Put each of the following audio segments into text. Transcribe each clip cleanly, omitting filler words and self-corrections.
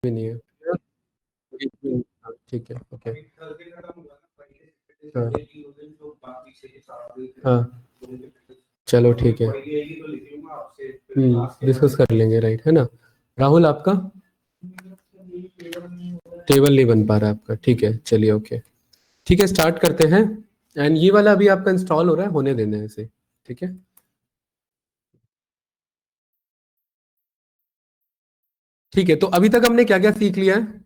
भी नहीं है। हाँ, ठीक है, ओके। हाँ हाँ, चलो ठीक है। डिस्कस कर लेंगे, राइट है ना। राहुल, आपका टेबल नहीं बन पा रहा है आपका, ठीक है, चलिए ओके। ठीक है, स्टार्ट करते हैं। एंड ये वाला अभी आपका इंस्टॉल हो रहा है, होने देना है इसे, ठीक है। ठीक है, तो अभी तक हमने क्या क्या सीख लिया है।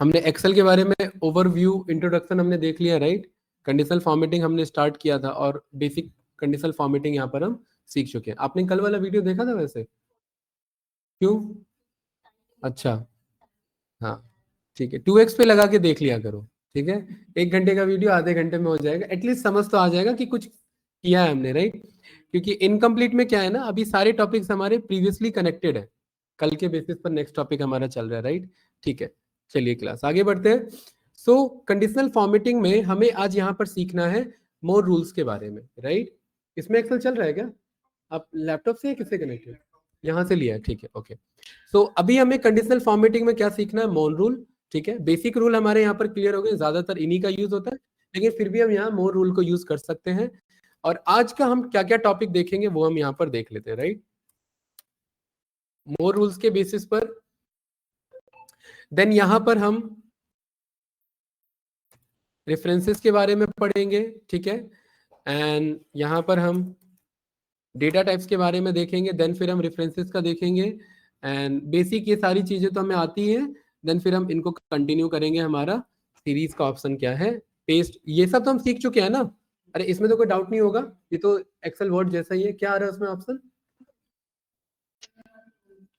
हमने एक्सेल के बारे में ओवरव्यू इंट्रोडक्शन हमने देख लिया, राइट। कंडीशनल फॉर्मेटिंग हमने स्टार्ट किया था और बेसिक कंडीशनल फॉर्मेटिंग यहाँ पर हम सीख चुके हैं। आपने कल वाला वीडियो देखा था वैसे? क्यों? अच्छा, हाँ, ठीक है, 2x पे लगा के देख लिया करो, ठीक है। 1 घंटे का वीडियो आधे घंटे में हो जाएगा, एटलीस्ट समझ तो आ जाएगा कि कुछ किया है हमने, राइट। क्योंकि इनकम्प्लीट में क्या है ना, अभी सारे टॉपिक्स हमारे प्रीवियसली कनेक्टेड है, कल के बेसिस पर नेक्स्ट टॉपिक हमारा चल रहा है, राइट। ठीक है, चलिए क्लास आगे बढ़ते हैं। सो कंडीशनल फॉर्मेटिंग में हमें आज यहाँ पर सीखना है मोर रूल्स के बारे में, राइट। इसमें एक्सेल चल रहा है क्या? आप लैपटॉप से किससे कनेक्टेड? यहाँ से लिया है, ठीक है, ओके। सो अभी हमें कंडीशनल फॉर्मेटिंग में क्या सीखना है? मोर रूल, ठीक है। बेसिक रूल हमारे यहाँ पर क्लियर हो गए, ज्यादातर इन्हीं का यूज होता है, लेकिन फिर भी हम यहाँ मोर रूल को यूज कर सकते हैं। और आज का हम क्या क्या टॉपिक देखेंगे वो हम यहाँ पर देख लेते हैं, राइट। मोर रूल्स के बेसिस पर देन यहाँ पर हम रेफरेंसेस के बारे में पढ़ेंगे, ठीक है। एंड यहाँ पर हम डेटा टाइप्स के बारे में देखेंगे, देन फिर हम रेफरेंसेस का देखेंगे। एंड बेसिक ये सारी चीजें तो हमें आती हैं। देन फिर हम इनको कंटिन्यू करेंगे। हमारा सीरीज का ऑप्शन क्या है? पेस्ट, ये सब तो हम सीख चुके हैं ना। अरे इसमें तो कोई डाउट नहीं होगा, ये तो एक्सेल वर्ड जैसा ही है। क्या आ रहा है उसमें ऑप्शन?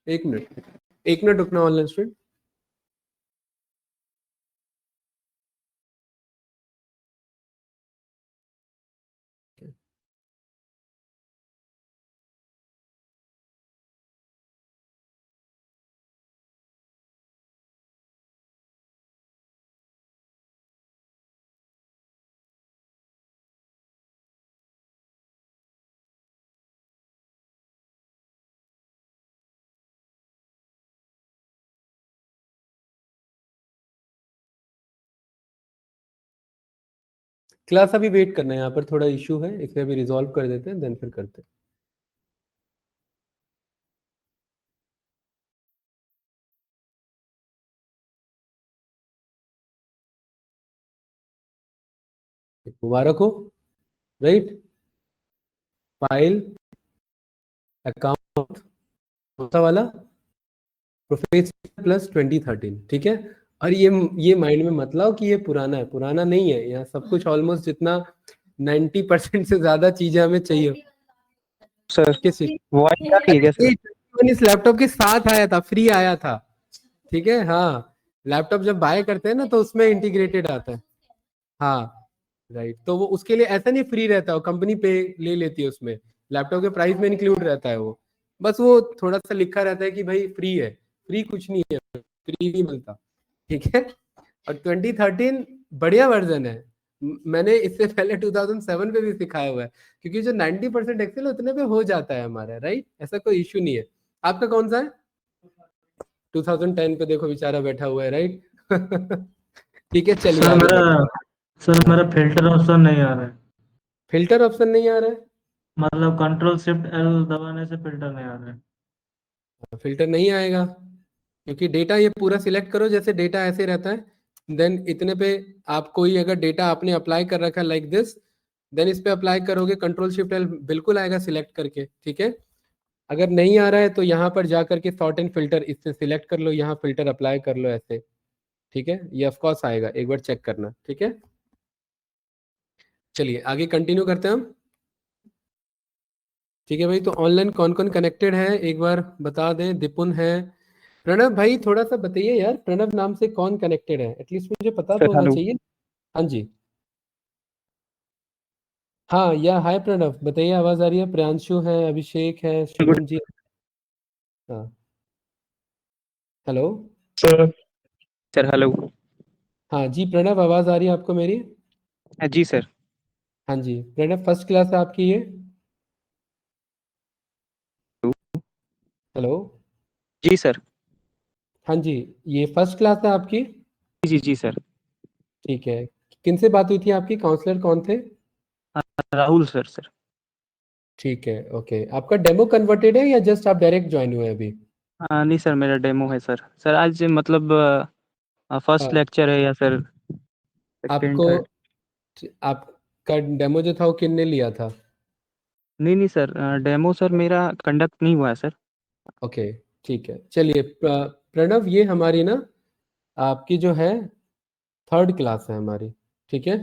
1 मिनट, 1 मिनट रुकना ऑनलाइन स्टूडेंट। क्लास अभी वेट करना है, यहाँ पर थोड़ा इशू है, इसे अभी रिजॉल्व कर देते हैं, देन फिर करते हैं। मुबारक हो, राइट। फाइल, अकाउंट, वाला प्रोफेशनल प्लस 2013, ठीक है। और ये माइंड में मत लाओ कि ये पुराना है, पुराना नहीं है। यहाँ सब कुछ ऑलमोस्ट जितना 90% से ज्यादा चीजें हमें चाहिए। सर किस वो आई आ रही है क्या सर? इस लैपटॉप के साथ आया था, फ्री आया था, ठीक है। हाँ, लैपटॉप जब बाय करते हैं ना तो उसमें इंटीग्रेटेड आता है। हाँ, राइट, तो वो उसके लिए ऐसा नहीं फ्री रहता, वो कंपनी पे ले लेती है, उसमें लैपटॉप के प्राइस में इंक्लूड रहता है वो। बस वो थोड़ा सा लिखा रहता है कि भाई फ्री है, फ्री कुछ नहीं है, फ्री नहीं मिलता, ठीक है। और 2013 बढ़िया वर्जन है। मैंने इससे पहले 2007 पे भी सिखाया हुआ है, क्योंकि जो 90% एक्सेल उतने पे हो जाता है हमारा, राइट, ऐसा कोई इश्यू नहीं है। आपका कौन सा है? 2010 पे देखो बेचारा बैठा हुआ है, राइट। ठीक है, चलिए सर आगे मेरा बढ़ते सर हैं। हाँ, मेरा फिल्टर ऑप्शन नहीं आ रहा है। फिल्टर ऑप्शन नहीं आ रहा है? मतलब कंट्रोल शिफ्ट एल दबाने से फिल्टर नहीं आ रहा है। फिल्टर नहीं आएगा, क्योंकि डेटा ये पूरा सिलेक्ट करो, जैसे डेटा ऐसे रहता है। देन इतने पे आप कोई अगर डेटा आपने अप्लाई कर रखा है लाइक दिस, देन इस पे अप्लाई करोगे, कंट्रोल शिफ्ट एल बिल्कुल आएगा सिलेक्ट करके, ठीक है। अगर नहीं आ रहा है तो यहाँ पर जा करके सॉर्ट एंड फिल्टर इससे सिलेक्ट कर लो, यहाँ फिल्टर अप्लाई कर लो ऐसे, ठीक है। ये ऑफकोर्स आएगा, एक बार चेक करना, ठीक है। चलिए आगे कंटिन्यू करते हैं हम। ठीक है भाई, तो ऑनलाइन कौन कौन कनेक्टेड है एक बार बता दें। दिपुन है, प्रणव भाई थोड़ा सा बताइए यार, प्रणव नाम से कौन कनेक्टेड है, एटलीस्ट मुझे पता सर तो होना हेलो। चाहिए। हाँ जी, हाँ, या हाय प्रणव, बताइए, आवाज आ रही है? प्रियांशु है, अभिषेक है, गुड शुभम जी। हाँ, हेलो। सर। Sir hello. हाँ जी प्रणव, आवाज आ रही है आपको मेरी? जी सर। हाँ जी प्रणव, फर्स्ट क्लास है आपकी ये? हेलो। जी सर। हाँ जी, ये फर्स्ट क्लास है आपकी? जी जी सर। ठीक है। किन से बात हुई थी आपकी? काउंसलर कौन थे? Rahul sir sir. ठीक है, ओके। आपका डेमो कन्वर्टेड है या जस्ट आप डायरेक्ट ज्वाइन हुए अभी? हाँ नहीं सर, मेरा डेमो है सर। सर आज मतलब फर्स्ट हाँ, लेक्चर है या सर सेकेंड आपको थर्ड? आपका डेमो जो था वो किन ने लिया था? नहीं नहीं सर, डेमो सर मेरा कंडक्ट नहीं हुआ है सर। ओके, ठीक है। चलिए, प्रणव, ये हमारी ना आपकी जो है थर्ड क्लास है हमारी, ठीक है?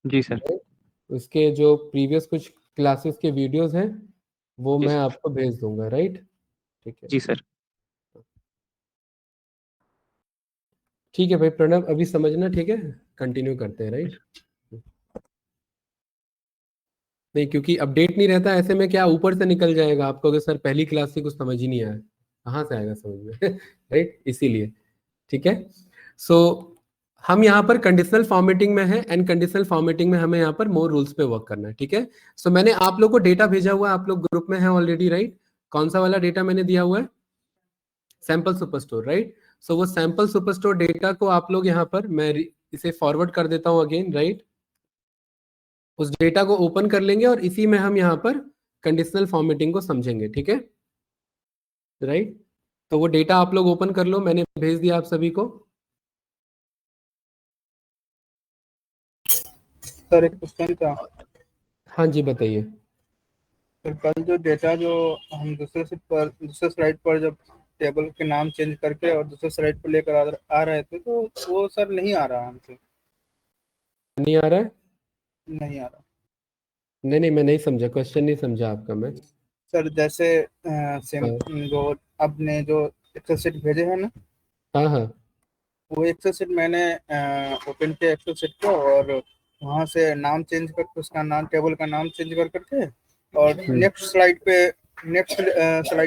जी सर। उसके जो प्रीवियस कुछ क्लासेस के वीडियोस हैं वो जी मैं सर। आपको भेज दूंगा, राइट? ठीक है। जी सर। ठीक है भाई प्रणव, अभी समझना, ठीक है? कंटिन्यू करते हैं, राइट? नहीं, क्योंकि अपडेट नहीं रहता ऐसे में, क्या ऊपर से निकल जाएगा आपको कि सर पहली क्लास से कुछ समझ ही नहीं आया, कहाँ से आएगा समझ में? राइट, इसीलिए। ठीक है। सो हम यहाँ पर कंडीशनल फॉर्मेटिंग में है, एंड कंडीशनल फॉर्मेटिंग में हमें यहाँ पर मोर रूल्स पे वर्क करना है, ठीक है? सो मैंने आप लोग को डेटा भेजा हुआ है, आप लोग ग्रुप में है ऑलरेडी, राइट? कौन सा वाला डेटा मैंने दिया हुआ है? Sample superstore, right? सो वो सैंपल सुपरस्टोर डेटा को आप लोग यहाँ पर, मैं इसे फॉरवर्ड कर देता हूँ अगेन, राइट? उस डेटा को ओपन कर लेंगे और इसी में हम यहाँ पर कंडीशनल फॉर्मेटिंग को समझेंगे, ठीक है? राइट? तो वो डेटा आप लोग ओपन कर लो, मैंने भेज दिया आप सभी को। सर एक क्वेश्चन था। हाँ जी, बताइए। सर कल जो डेटा जो हम दूसरे स्लाइड पर जब टेबल के नाम चेंज करके और दूसरे स्लाइड पर लेकर आ रहे थे, तो वो सर नहीं आ रहा हमसे। नहीं आ रहा है? नहीं आ रहा नहीं नहीं, मैं नहीं समझा, क्वेश्चन नहीं समझा आपका मैं। सर। जैसे सेम हाँ जो आपने जो एक्सेल शीट भेजे हैं ना, हाँ हाँ। वो एक्सेल शीट मैंने ओपन किया एक्सेल शीट को, और वहाँ से नाम चेंज करके उसका नाम, टेबल का नाम चेंज कर करके, और नेक्स्ट स्लाइड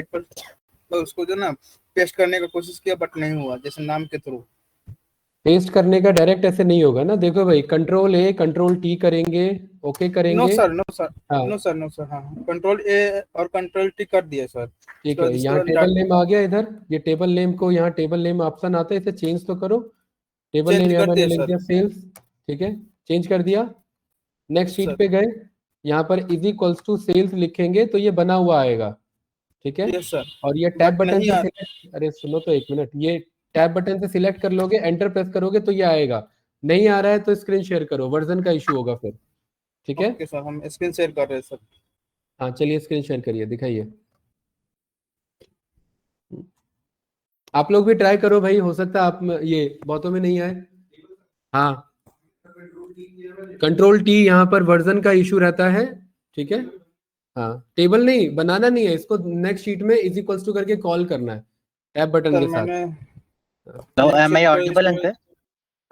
पर तो उसको जो ना पेस्ट करने का कोशिश किया, बट नहीं हुआ, जैसे नाम के थ्रू। पेस्ट करने का डायरेक्ट ऐसे नहीं होगा ना, देखो भाई, कंट्रोल ए कंट्रोल टी करेंगे, ओके नो करेंगे। सर, नो सर, हाँ, नो सर, नो सर। हाँ, कंट्रोल ए और कंट्रोल टी कर दिया सर। ठीक उसके है। बाद इसके यहाँ बाद टेबल नेम आ गया, इधर ये टेबल नेम को, यहाँ टेबल नेम ऑप्शन आता है, इसे चेंज तो करो। टेबल नेम चेंज यहाँ कर मैंने दिया लिख सर। दिया सेल्स, ठीक है? चेंज कर दिया। Next yes sheet sir. पे गए, यहाँ पर इज इक्वल्स टू सेल्स लिखेंगे तो ये बना हुआ आएगा, ठीक है? Yes sir. और ये टैब बट बटन नहीं से आ सिलेक्ट, अरे सुनो तो एक मिनट, ये टैब बटन से सिलेक्ट कर लोगे, एंटर प्रेस करोगे तो ये आएगा। नहीं आ रहा है तो स्क्रीन शेयर करो, वर्जन का इशू होगा फिर, ठीक है? ओके सर, हम स्क्रीन शेयर कर रहे हैं सर। हाँ चलिए, स्क्रीन शेयर करिए, दिखाइए। आप लोग भी ट्राई करो भाई, हो सकता है आप ये बहुतों में नहीं आए। हाँ, कंट्रोल टी, यहाँ पर वर्जन का इशू रहता है, ठीक है? हाँ, टेबल नहीं बनाना, नहीं है इसको, नेक्स्ट शीट में इज इक्वल्स टू करके कॉल करना है टैब बटन सर के साथ। मैंने हाँ नेक्स्ट एम आई शीट पे ऑडिबल इसको अंकल?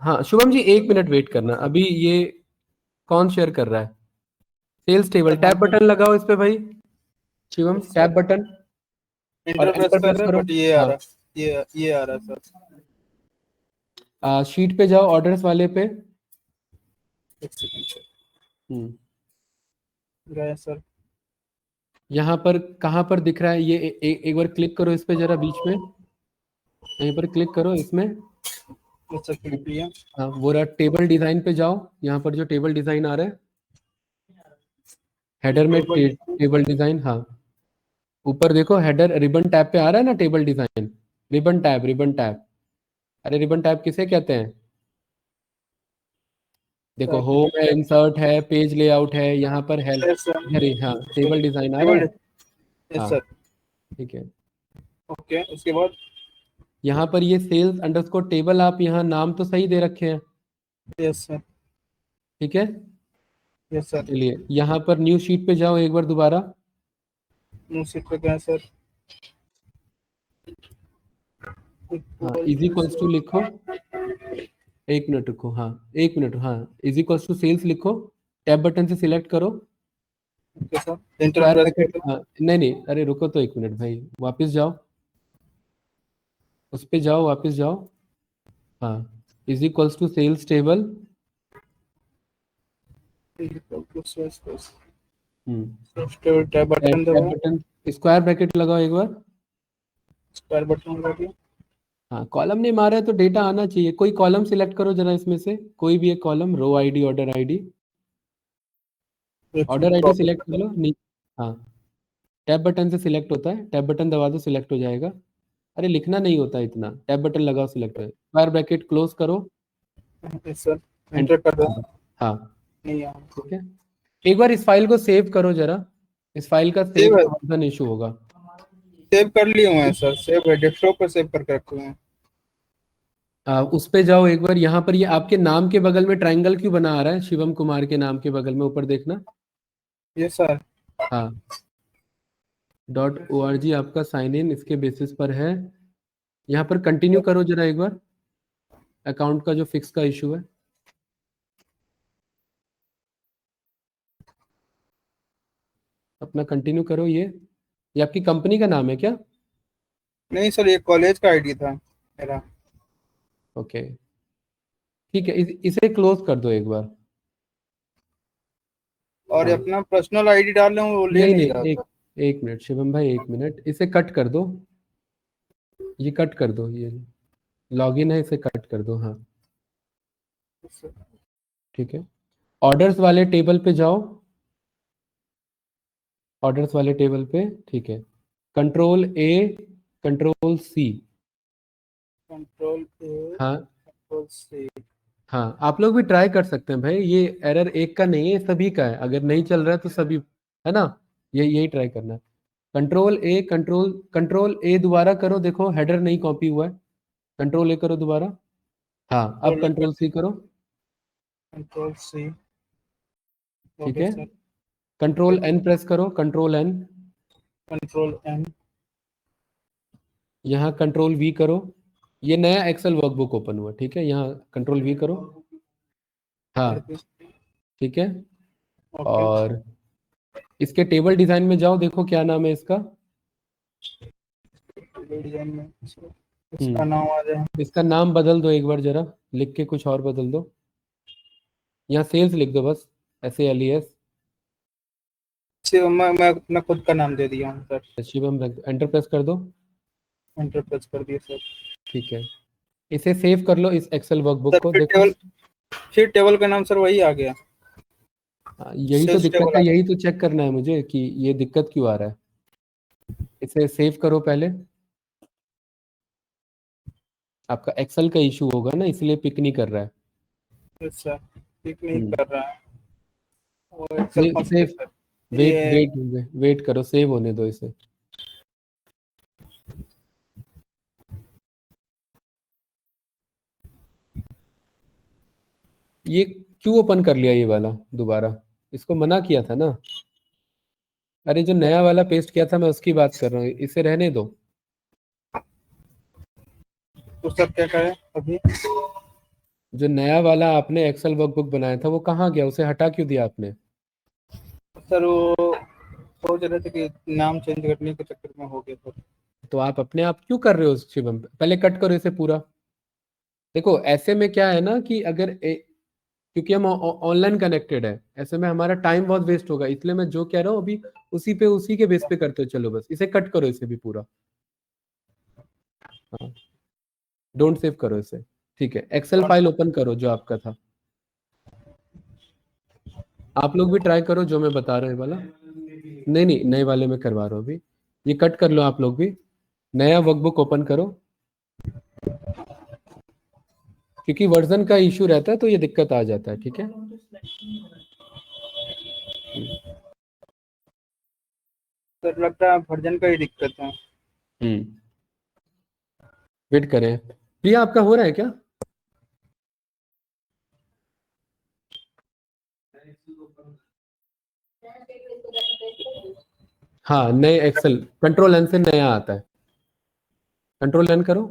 हाँ, शुभम जी एक मिनट वेट करना, अभी ये कौन शेयर कर रहा है? सेल्स टेबल, सर टैब हम तो बटन लगाओ इस पे भाई, Shivam yes tab sir button, और इंटर प्रेस एंटर कर प्रेस रहे हैं, करो। बट ये आ हाँ, रहा, ये आ रहा सर। शीट पे जाओ, ऑर्डर्स वाले पे। एक सेकंड सर। हम्म, गया सर। यहाँ पर कहाँ पर दिख रहा है ये? एक बार क्लिक करो इस पे जरा, बीच में यहीं पर क्लिक करो इसमें। यस सर, क्लिक किया। हाँ, वो रहा, टेबल डिजाइन पे जाओ, यहाँ पर जो टेबल डिजाइन आ रहा है, हेडर में टेबल टेबल डिजाइन, हाँ ऊपर देखो, हेडर रिबन टैब पे आ रहा है ना table design, ribbon tab, ribbon tab. अरे रिबन टैब किसे कहते हैं? देखो, सर होम है, इंसर्ट है, पेज लेआउट है, यहाँ पर हेल्प, यस सर। इधर ही, हाँ टेबल डिजाइन आ रहा टेबल है। यस हाँ, सर। ठीक है। ओके, उसके बाद यहाँ पर ये सेल्स अंडरस्कोर टेबल, आप यहाँ नाम तो सही दे रखे हैं, यस सर। ठीक है? Yes sir. चलिए, यहाँ पर न्यू शीट पे जाओ एक बार दोबारा। न्यू शीट पे गए सर। हाँ, इज इक्वल्स टू लिखो, एक मिनट रुको, हाँ एक मिनट, हाँ इज इक्वल्स टू सेल्स लिखो, टैब बटन से सिलेक्ट करो, okay sir, inter square press कर ब्रैकेट, दो। हाँ नहीं नहीं, अरे रुको तो एक मिनट भाई, वापस जाओ, उस पे जाओ, वापस जाओ। हाँ, is equals to sales table. Table tab button tab दबाओ। बटन, स्क्वायर ब्रैकेट लगाओ एक बार। स्क्वायर बटन लगा दिया। हाँ कॉलम नहीं मारा है तो डेटा आना चाहिए। कोई कॉलम सिलेक्ट करो जरा इसमें से, कोई भी एक column, row ID, order ID. Order ID select कर लो हाँ, टैब बटन से सिलेक्ट होता है, टैब बटन दबा दो सिलेक्ट हो जाएगा। अरे लिखना नहीं होता इतना, टैब बटन लगाओ सिलेक्ट हो जाएगा। स्क्वायर ब्रैकेट क्लोज करो, सर एंटर कर दो। हाँ नहीं आ ठीक है। एक बार इस फाइल को सेव करो जरा, इस फाइल का सेव सेव है। वर्जन इशू होगा। सेव कर लिए हुए हैं सर, सेव है, डेस्कटॉप पर सेव करके रखे हुए हैं। उस पे जाओ एक बार, यहाँ पर ये आपके नाम के बगल में ट्रायंगल क्यों बना आ रहा है, शिवम कुमार के नाम के बगल में ऊपर देखना। ये सर हाँ .org आपका साइन इन इसके बेसिस पर है। यहाँ पर कंटिन्यू करो जरा एक बार, अकाउंट का जो फिक्स का इशू है। अपना कंटिन्यू करो। ये आपकी कंपनी का नाम है क्या? नहीं सर, ये कॉलेज का आईडी था मेरा। ओके ठीक है, इसे क्लोज कर दो एक बार। और ये हाँ। अपना पर्सनल आईडी डाल रहे हूँ, वो ले नहीं नहीं नहीं, रहा था। एक मिनट शिवम भाई, एक मिनट, इसे कट कर दो, ये कट कर दो, ये लॉगिन है, इसे कट कर दो। हाँ ठीक है। ऑर्डर्स वाले टेबल पे जाओ, ऑर्डर्स वाले टेबल पे, ठीक है। Control A, control C. Control A, हाँ कंट्रोल सी। हाँ, आप लोग भी ट्राई कर सकते हैं भाई, ये एरर एक का नहीं है, सभी का है। अगर नहीं चल रहा है तो सभी, है ना, ये यही ट्राई करना है। कंट्रोल ए, कंट्रोल ए दोबारा करो, देखो हेडर नहीं कॉपी हुआ है। कंट्रोल ए करो दोबारा। हाँ अब कंट्रोल सी करो। Control C. ठीक ओके है। सर। कंट्रोल एन प्रेस करो, कंट्रोल एन। Control N. यहाँ कंट्रोल वी करो। ये नया एक्सेल वर्कबुक ओपन हुआ, ठीक है, यहाँ कंट्रोल वी करो। हाँ ठीक है। ओके। और इसके टेबल डिजाइन में जाओ, देखो क्या नाम है इसका। डिजाइन में इसका नाम आ जाए। इसका नाम बदल दो एक बार जरा, लिख के कुछ और बदल दो। यहाँ सेल्स लिख दो बस, SALES। मैं अपना खुद का नाम दे दिया हूँ सर। शिवम एंटर प्रेस कर दो। एंटर प्रेस कर दिया सर। ठीक है, इसे सेव कर लो इस एक्सेल वर्कबुक सर को, फिर देखो। टेबल का नाम सर वही आ गया। यही तो सेल्स दिक्कत टेबल है, आ यही तो चेक करना है मुझे कि ये दिक्कत क्यों आ रहा है। इसे सेव करो पहले। आपका एक्सेल का इशू होगा ना, इसलिए पिक नहीं कर रहा है। गया सर। ठीक नहीं हम्म। कर रहा है वो एक्सेल सेव फंस गया सेव सर। वेट ये वेट वेट करो, सेव होने दो इसे। ये क्यों ओपन कर लिया ये वाला दोबारा? इसको मना किया था ना। अरे जो नया वाला पेस्ट किया था मैं उसकी बात कर रहा हूँ, इसे रहने दो। तो सर क्या करें अभी? जो नया वाला आपने एक्सेल वर्कबुक बनाया था वो कहाँ गया, उसे हटा क्यों दिया आपने? सर वो सोच रहे थे कि नाम चेंज करने के चक्कर में हो गया सर। तो आप अपने आप क्यों कर रहे हो शिवम? पहले कट करो इसे पूरा। देखो ऐसे में क्या है ना कि अगर क्योंकि हम ऑनलाइन कनेक्टेड है, ऐसे में हमारा टाइम बहुत वेस्ट होगा, इसलिए मैं जो कह रहा हूँ अभी उसी के बेस पे करते हो। चलो बस इसे कट करो, इसे भी पूरा। हाँ डोंट सेव करो इसे। ठीक है, एक्सेल फाइल ओपन करो जो आपका था। आप लोग भी ट्राई करो जो मैं बता रहा हूँ ये वाला। नहीं नहीं, नए वाले में करवा रहा हूँ अभी। ये कट कर लो आप लोग भी, नया वर्कबुक ओपन करो। क्योंकि वर्जन का इशू रहता है तो ये दिक्कत आ जाता है, ठीक है। सर लगता है वर्जन का ही दिक्कत है। वेट करें। प्रिया आपका हो रहा है क्या? हाँ नए एक्सेल, कंट्रोल एन से नया आता है। कंट्रोल एन करो,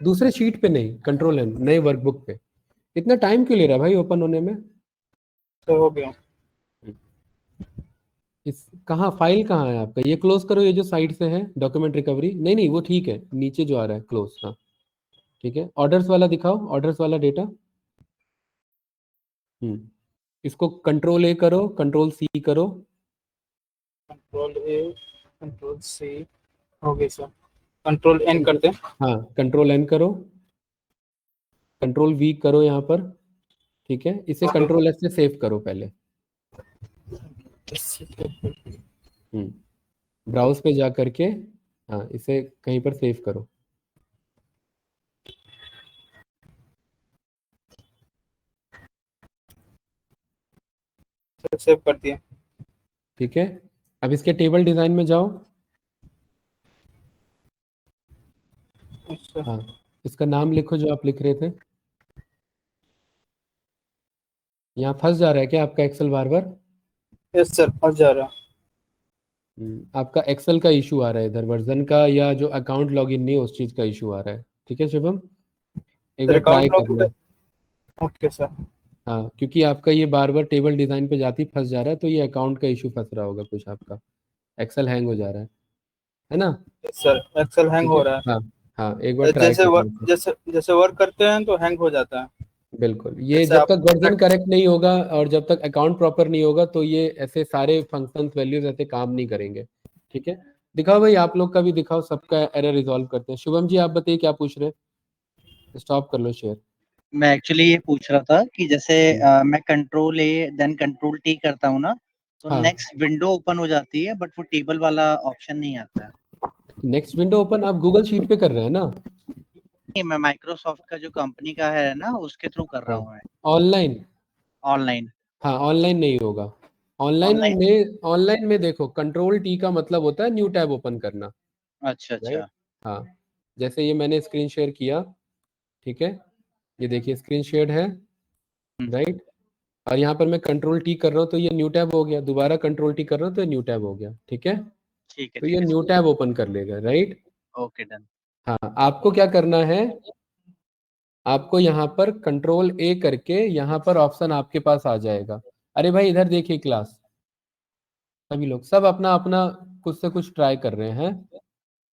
दूसरे शीट पे नहीं, कंट्रोल एन, नए वर्कबुक पे। इतना टाइम क्यों ले रहा है भाई ओपन होने में? तो हो गया। इस कहाँ फाइल कहाँ है आपका? ये क्लोज करो, ये जो साइड से है डॉक्यूमेंट रिकवरी, नहीं नहीं वो ठीक है, नीचे जो आ रहा है क्लोज। हाँ ठीक है, ऑर्डर्स वाला दिखाओ, ऑर्डर्स वाला डेटा। इसको कंट्रोल ए करो, कंट्रोल सी करो। Control A, control C. हो गया सर। कंट्रोल एन करते हैं। हाँ कंट्रोल एन करो, कंट्रोल वी करो यहाँ पर, ठीक है। इसे Okay. कंट्रोल एस से सेव करो पहले। ब्राउज पे जा करके हाँ इसे कहीं पर सेव करो। सेव कर दिया। ठीक है, अब इसके टेबल डिजाइन में जाओ। अच्छा। हाँ इसका नाम लिखो जो आप लिख रहे थे। यहाँ फंस जा रहा है क्या आपका एक्सेल बार बार? यस सर, फंस जा रहा। आपका एक्सेल का इशू आ रहा है इधर, वर्जन का या जो अकाउंट लॉगिन नहीं है उस चीज का इशू आ रहा है। ठीक है शुभम, एक बार ट्राई अकाउंट करना। लॉग। Okay sir. हाँ क्योंकि आपका ये बार बार टेबल डिजाइन पे जाती फंस जा रहा है, तो ये अकाउंट का इशू फंस रहा होगा कुछ आपका, एक्सेल हैंग हो जा रहा है ना? यस सर, एक्सेल हैंग ठीक हो है, रहा हाँ हाँ एक बार है। ट्राई जैसे करना इसे। जैसे वर्क करते हैं तो हैंग हो जाता है। बिल्कुल, ये जैसे जब आप तक वर्जन करेक्ट नहीं होगा और जब तक अकाउंट प्रॉपर नहीं होगा तो ये ऐसे सारे फंक्शंस वैल्यूज ऐसे काम नहीं करेंगे। ठीक है, दिखाओ भाई, आप लोग का भी दिखाओ, सबका एरर रिजॉल्व करते हैं। शुभम जी आप बताइए क्या पूछ रहे हैं? स्टॉप कर लो शेयर। मैं एक्चुअली ये पूछ रहा था कि जैसे मैं control A then control T करता हूँ ना, तो हाँ नेक्स्ट विंडो ओपन हो जाती है बट वो टेबल वाला ऑप्शन नहीं आता है। नेक्स्ट विंडो ओपन आप गूगल शीट पे कर रहे हैं ना? नहीं, मैं माइक्रोसॉफ्ट का जो कंपनी का है ना उसके थ्रू कर रहा हाँ हूँ मैं ऑनलाइन। ऑनलाइन। हाँ ऑनलाइन नहीं होगा। ऑनलाइन। ऑनलाइन में देखो कंट्रोल टी का मतलब होता है न्यू टैब ओपन करना। अच्छा राइट, अच्छा। हाँ जैसे ये मैंने स्क्रीन शेयर किया, ठीक है, ये देखिए स्क्रीन शेयर है, राइट। और यहाँ पर मैं कंट्रोल टी कर रहा हूँ तो ये न्यू टैब हो गया, दोबारा कंट्रोल टी कर रहा हूँ तो ये न्यू टैब हो गया। ठीक है, तो ये ठीक है न्यू टैब ओपन कर लेगा, राइट। Okay done. हाँ आपको क्या करना है, आपको यहाँ पर कंट्रोल ए करके यहाँ पर ऑप्शन आपके पास आ जाएगा। अरे भाई इधर देखिए क्लास, सभी लोग सब अपना अपना कुछ से कुछ ट्राई कर रहे हैं,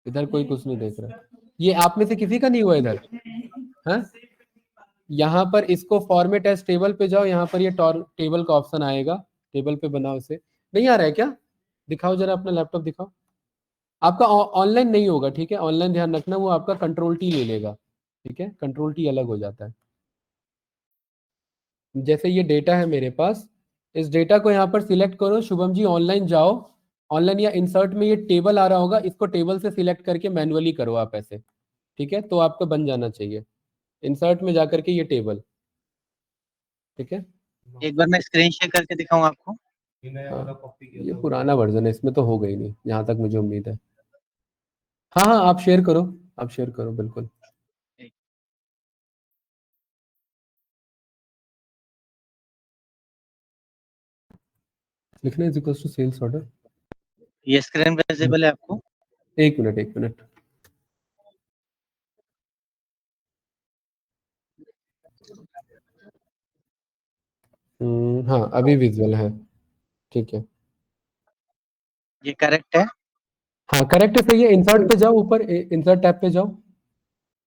इधर कोई कुछ नहीं देख रहा। ये आप में से किसी का नहीं हुआ इधर? हाँ यहाँ पर इसको फॉर्मेट एज टेबल पे जाओ, यहाँ पर ये टेबल का ऑप्शन आएगा, टेबल पे बनाओ इसे। नहीं आ रहा है क्या? दिखाओ जरा अपना लैपटॉप दिखाओ। आपका ऑनलाइन नहीं होगा, ठीक है, ऑनलाइन ध्यान रखना, वो आपका कंट्रोल टी ले लेगा। ठीक है, कंट्रोल टी अलग हो जाता है। जैसे ये डेटा है मेरे पास, इस डेटा को यहाँ पर सिलेक्ट करो। शुभम जी ऑनलाइन जाओ, ऑनलाइन या इंसर्ट में ये टेबल आ रहा होगा, इसको टेबल से सिलेक्ट करके मैनुअली करो आप ऐसे। ठीक है, तो आपका बन जाना चाहिए इंसर्ट में जाकर के ये टेबल। ठीक है, एक बार मैं स्क्रीन शेयर करके दिखाऊं आपको। हाँ, ये पुराना वर्जन है, इसमें तो हो गई नहीं जहाँ तक मुझे उम्मीद है। हाँ हाँ आप शेयर करो, आप शेयर करो बिल्कुल। लिखना is equals to sales order. ये स्क्रीन विजिबल है आपको? एक मिनट एक मिनट, हाँ अभी विजुअल है, ठीक है। ये करेक्ट है? हाँ करेक्ट है, सही है। इंसर्ट पे जाओ, ऊपर इंसर्ट टैब पे जाओ।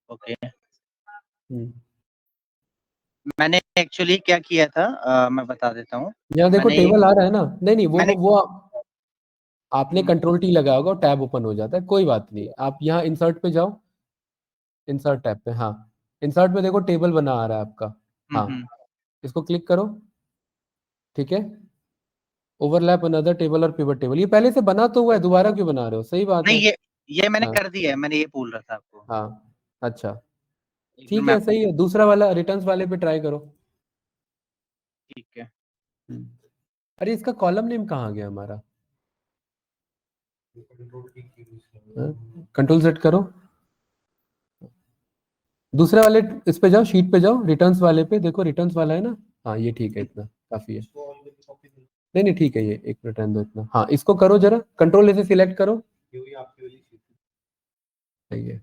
ओके। हम्म, मैंने एक्चुअली क्या किया था, मैं बता देता हूँ। यहाँ देखो मैंने टेबल आ रहा है ना? नहीं नहीं, मैंने वो आपने कंट्रोल टी लगाया होगा, टैब ओपन हो जाता है, कोई बात नहीं। आप यहाँ इंसर्ट पे जाओ, इंसर्ट टैब पे, हाँ इंसर्ट में देखो टेबल बना आ रहा है आपका। हाँ इसको क्लिक करो, ठीक है। ओवरलैप अनदर टेबल और पिवट टेबल, ये पहले से बना तो हुआ है, दोबारा क्यों बना रहे हो? सही बात नहीं, है। ये मैंने हाँ कर दिया है, मैंने ये बोल रहा था आपको। हाँ अच्छा, एक मिनट ठीक मैं है, आपको सही है। दूसरा वाला रिटर्न्स वाले पे ट्राई करो। ठीक है। अरे इसका कॉलम नेम कहाँ गया हमारा? कंट्रोल सेट करो, दूसरे वाले इस पे जाओ, शीट पे जाओ, रिटर्न्स वाले पे देखो, रिटर्न्स वाला है ना? हाँ ये ठीक है, इतना काफी है। नहीं नहीं ठीक है, ये एक मिनट रहने दो इतना। हाँ इसको करो जरा, कंट्रोल इसे सिलेक्ट करो, सही है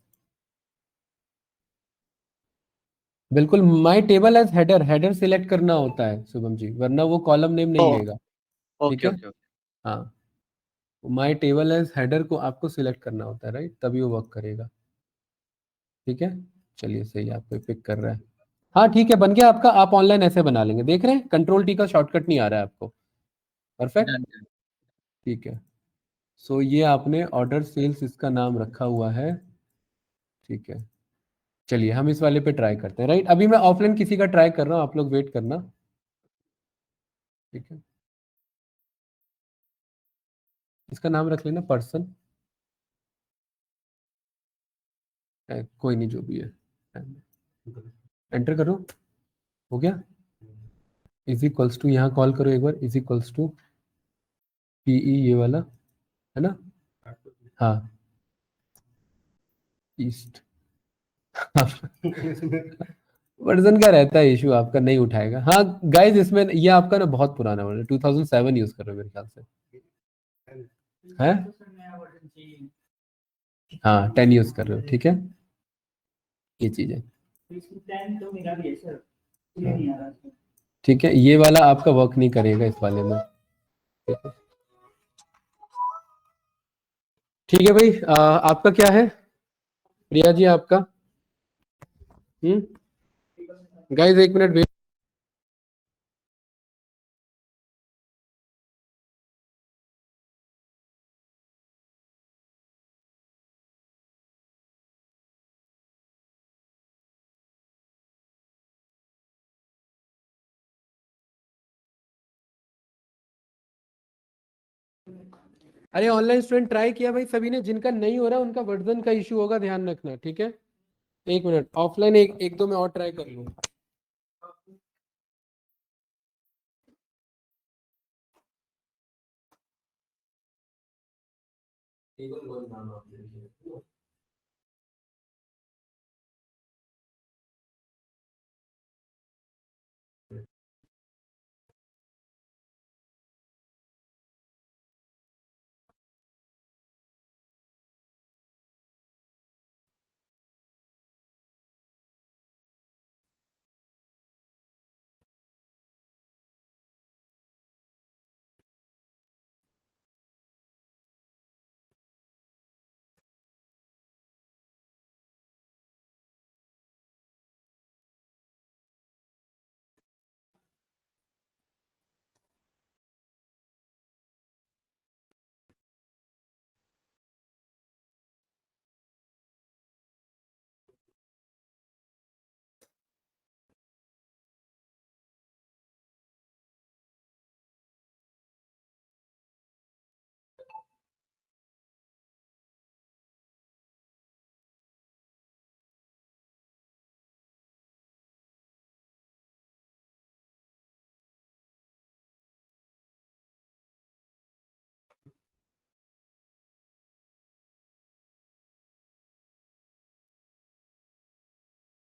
बिल्कुल। My table as header, header select करना होता है शुभम जी, वरना वो कॉलम नेम नहीं लेगा। ठीक ओके है, ओके ओके। हाँ माय टेबल एज हेडर को आपको सिलेक्ट करना होता है, राइट, तभी वो वर्क करेगा। ठीक है, चलिए सही है, आपको पिक कर रहा है। हाँ ठीक है, बन गया आपका। आप ऑनलाइन ऐसे बना लेंगे, देख रहे हैं कंट्रोल टी का शॉर्टकट नहीं आ रहा है आपको। Perfect, done done. ठीक है। सो ये आपने ऑर्डर सेल्स इसका नाम रखा हुआ है, ठीक है, चलिए हम इस वाले पे ट्राई करते हैं, राइट। अभी मैं ऑफलाइन किसी का ट्राई कर रहा हूँ, आप लोग वेट करना, ठीक है। इसका नाम रख लेना पर्सन, कोई नहीं जो भी है, एंटर करो, हो गया। इज इक्वल्स टू, यहाँ कॉल करो एक बार, इज इक्वल्स टू पीई, ये वाला है ना, हाँ ईस्ट। वर्जन का रहता है इशू, आपका नहीं उठाएगा। हाँ गाइज, इसमें ये आपका ना बहुत पुराना वर्जन, 2007 यूज कर रहे हो मेरे ख्याल से, है हाँ 10 यूज कर रहे हो, ठीक है, ये चीज है, ठीक है। ये वाला आपका वर्क नहीं करेगा इस वाले में, ठीक है भाई। आपका क्या है प्रिया जी, आपका? गाइज एक मिनट वेट, अरे ऑनलाइन स्टूडेंट ट्राई किया भाई सभी ने, जिनका नहीं हो रहा उनका वर्जन का इशू होगा, ध्यान रखना, ठीक है। एक मिनट, ऑफलाइन एक दो में और ट्राई कर लूँ।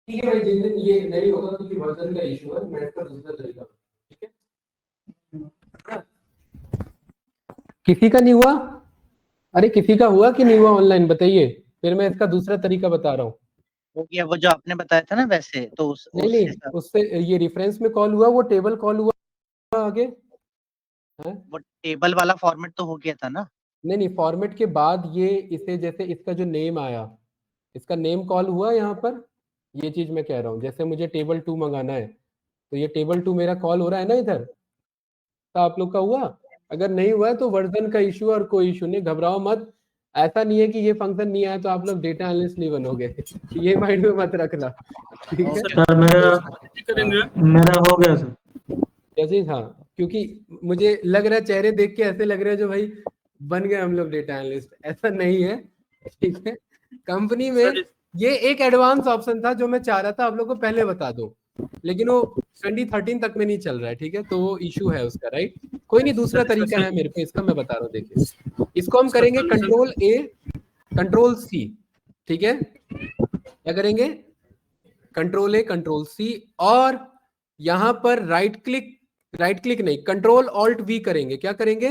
ठीक है भाई, जिन दिन ये नहीं होगा क्योंकि वर्जन का इशू है, मैं इसका दूसरा तरीका, ठीक है। किसी का नहीं हुआ? अरे किसी का हुआ कि नहीं हुआ ऑनलाइन, बताइए, फिर मैं इसका दूसरा तरीका बता रहा हूँ। हो गया वो जो आपने बताया था ना, वैसे तो नहीं नहीं, उससे ये रेफरेंस में कॉल हुआ, वो टेबल कॉल हुआ आगे है? वो टेबल वाला फॉर्मेट तो हो गया था ना। नहीं नहीं, फॉर्मेट के बाद ये इसे, जैसे इसका जो नेम आया, इसका नेम कॉल हुआ यहाँ पर, ये चीज मैं कह रहा हूँ। जैसे मुझे टेबल 2 मंगाना है, तो ये टेबल 2 मेरा कॉल हो रहा है ना इधर, तो आप लोग का हुआ? अगर नहीं हुआ है तो वर्जन का इशू, और कोई इशू नहीं, घबराओ मत। ऐसा नहीं है कि ये फंक्शन नहीं आया तो आप लोग डेटा एनालिस्ट नहीं बनोगे, ये माइंड में मत रखना, ठीक है। सर मेरा हो गया सर। जैसे हाँ, क्योंकि मुझे लग रहा है चेहरे देख के ऐसे लग रहा है जो भाई बन गए हम लोग डेटा एनालिस्ट, ऐसा नहीं है, ठीक है। कंपनी में ये एक एडवांस ऑप्शन था जो मैं चाह रहा था आप लोग को पहले बता दूं, लेकिन वो 2013 तक में नहीं चल रहा है, ठीक है, तो वो इशू है उसका, राइट। कोई नहीं, दूसरा तरीका है मेरे पे, इसका मैं बता रहा हूँ, देखिए इसको हम करेंगे कंट्रोल ए कंट्रोल सी, ठीक है। क्या करेंगे? कंट्रोल ए कंट्रोल सी, और यहां पर राइट क्लिक नहीं, कंट्रोल ऑल्ट वी करेंगे। क्या करेंगे?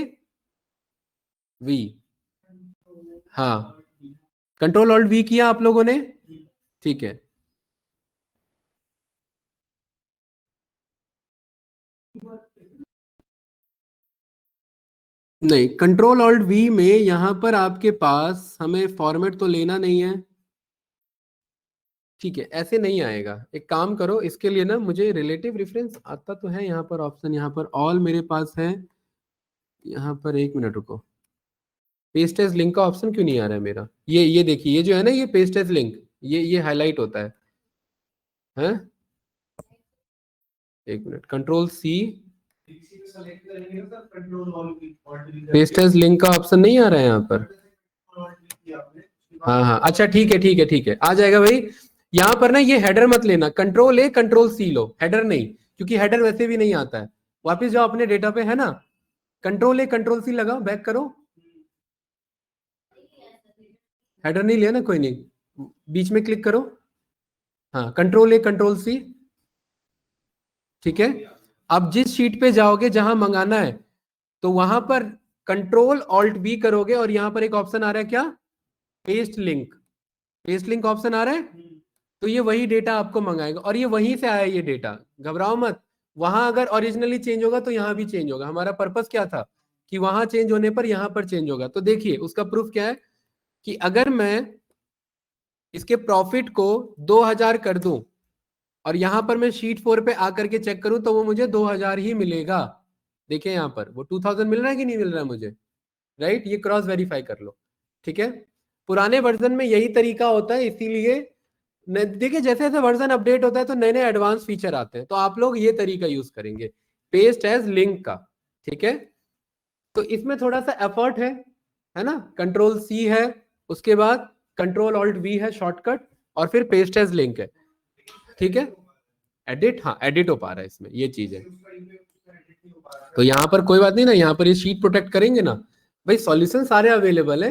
वी, हाँ, कंट्रोल ऑल्ट वी किया आप लोगों ने, ठीक है। नहीं, कंट्रोल ऑल्ट वी में यहां पर आपके पास हमें फॉर्मेट तो लेना नहीं है, ठीक है, ऐसे नहीं आएगा। एक काम करो, इसके लिए ना मुझे रिलेटिव रेफरेंस आता तो है यहाँ पर ऑप्शन, यहाँ पर ऑल मेरे पास है, यहाँ पर एक मिनट रुको, पेस्ट एज लिंक का ऑप्शन क्यों नहीं आ रहा है मेरा? ये देखिए, ये जो है ना, ये पेस्ट एज लिंक, ये हाईलाइट होता है, हैं? एक minute, control C, paste as link का ऑप्शन नहीं आ रहा है यहाँ पर। हाँ हाँ, अच्छा ठीक है ठीक है ठीक है, आ जाएगा भाई। यहाँ पर ना ये हेडर मत लेना, कंट्रोल ए कंट्रोल सी लो, हेडर नहीं, क्योंकि हेडर वैसे भी नहीं आता है। वापस जाओ अपने डेटा पे, है ना, कंट्रोल ए कंट्रोल सी लगाओ, बैक करो। हेडर नहीं लिया ना, कोई नहीं, बीच में क्लिक करो, हाँ, कंट्रोल ए कंट्रोल सी, ठीक है। अब जिस शीट पे जाओगे जहां मंगाना है, तो वहां पर कंट्रोल ऑल्ट बी करोगे और यहां पर एक ऑप्शन आ रहा है क्या, paste link, paste link option आ रहा है। तो ये वही डेटा आपको मंगाएगा और ये वहीं से आया ये डेटा, घबराओ मत। वहां अगर ओरिजिनली चेंज होगा तो यहाँ भी चेंज होगा। हमारा पर्पस क्या था कि वहां चेंज होने पर यहाँ पर चेंज होगा। तो देखिए उसका प्रूफ क्या है कि अगर मैं इसके प्रॉफिट को 2000 कर दूं और यहां पर मैं शीट 4 पे आकर के चेक करूं तो वो मुझे 2000 ही मिलेगा। देखिए यहाँ पर वो 2000 मिल रहा है कि नहीं मिल रहा है मुझे, राइट। ये क्रॉस वेरीफाई कर लो, ठीक है। पुराने वर्जन में यही तरीका होता है, इसीलिए देखिए जैसे जैसे वर्जन अपडेट होता है तो नए नए एडवांस फीचर आते हैं, तो आप लोग ये तरीका यूज करेंगे, पेस्ट एज लिंक का, ठीक है। तो इसमें थोड़ा सा एफर्ट है ना। कंट्रोल सी है, उसके बाद कंट्रोल ऑल्ट वी है शॉर्टकट, और फिर पेस्ट एज लिंक है, ठीक है। एडिट, हाँ एडिट हो पा रहा है इसमें, ये चीज है। तो यहाँ पर कोई बात नहीं ना, यहाँ पर ये शीट प्रोटेक्ट करेंगे ना भाई, सॉल्यूशन सारे अवेलेबल है।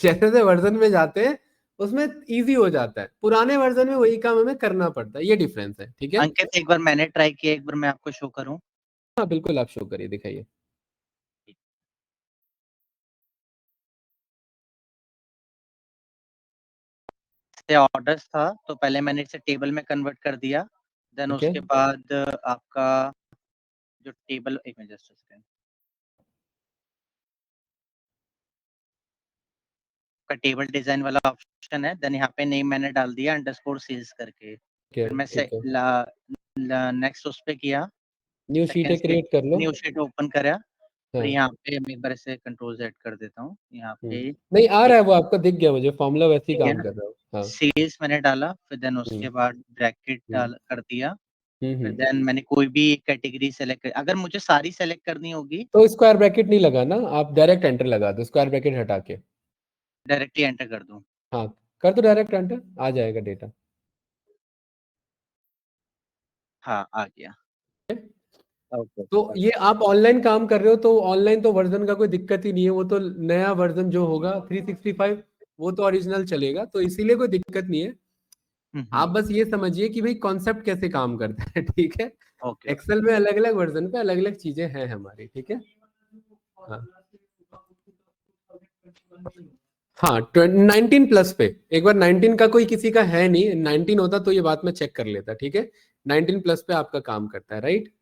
जैसे जैसे वर्जन में जाते हैं उसमें इजी हो जाता है, पुराने वर्जन में वही काम हमें करना पड़ता है, ये डिफरेंस है, ठीक है। अंकित एक बार मैंने ट्राई किया, एक बार मैं आपको शो करूं। हाँ बिल्कुल, आप शो करिए, दिखाइए। ऑर्डर्स था तो पहले मैंने इसे टेबल में कन्वर्ट कर दिया, देन ठीक है। उसके बाद आपका जो टेबल, एक मिनट जस्ट सेकंड, का टेबल डिजाइन वाला ऑप्शन है, देन यहाँ पे नेम मैंने डाल दिया अंडरस्कोर सेल्स करके। फिर मैं ठीक है, नेक्स्ट उस पे किया, न्यू शीट सेकंड क्रिएट कर लो। न्यू शीट ओपन करा, हाँ। और यहाँ पे मैं एक बार ऐसे कंट्रोल Z कर देता हूँ, यहाँ पे नहीं आ रहा है वो, आपका दिख गया मुझे, फॉर्मूला वैसे ही ठीक है काम ना, कर रहा है। हाँ। सेल्स मैंने डाला, फिर देन उसके बाद ब्रैकेट डाल कर दिया, फिर देन मैंने कोई भी कैटेगरी सेलेक्ट कर, अगर मुझे सारी सेलेक्ट करनी होगी तो स्क्वायर ब्रैकेट नहीं लगाना, आप डायरेक्ट एंटर लगा दो, स्क्वायर ब्रैकेट हटा के। डायरेक्टली एंटर कर दूं। हाँ कर दो, डायरेक्ट एंटर, आ जाएगा डेटा। हाँ आ गया। ओके तो ये आप ऑनलाइन काम कर रहे हो तो ऑनलाइन तो वर्जन का कोई दिक्कत ही नहीं है, वो तो नया वर्जन जो होगा 365 वो तो ओरिजिनल चलेगा, तो इसीलिए कोई दिक्कत नहीं है। आप बस ये समझिए कि भाई कॉन्सेप्ट कैसे काम करता है, ठीक है। ओके एक्सेल में अलग अलग वर्जन पे अलग अलग चीजें हैं हमारी, ठीक है। हाँ हाँ, 19 प्लस पे एक बार, 19 का कोई किसी का है नहीं, 19 होता तो ये बात मैं चेक कर लेता, ठीक है। 19 प्लस पे आपका काम करता है, राइट।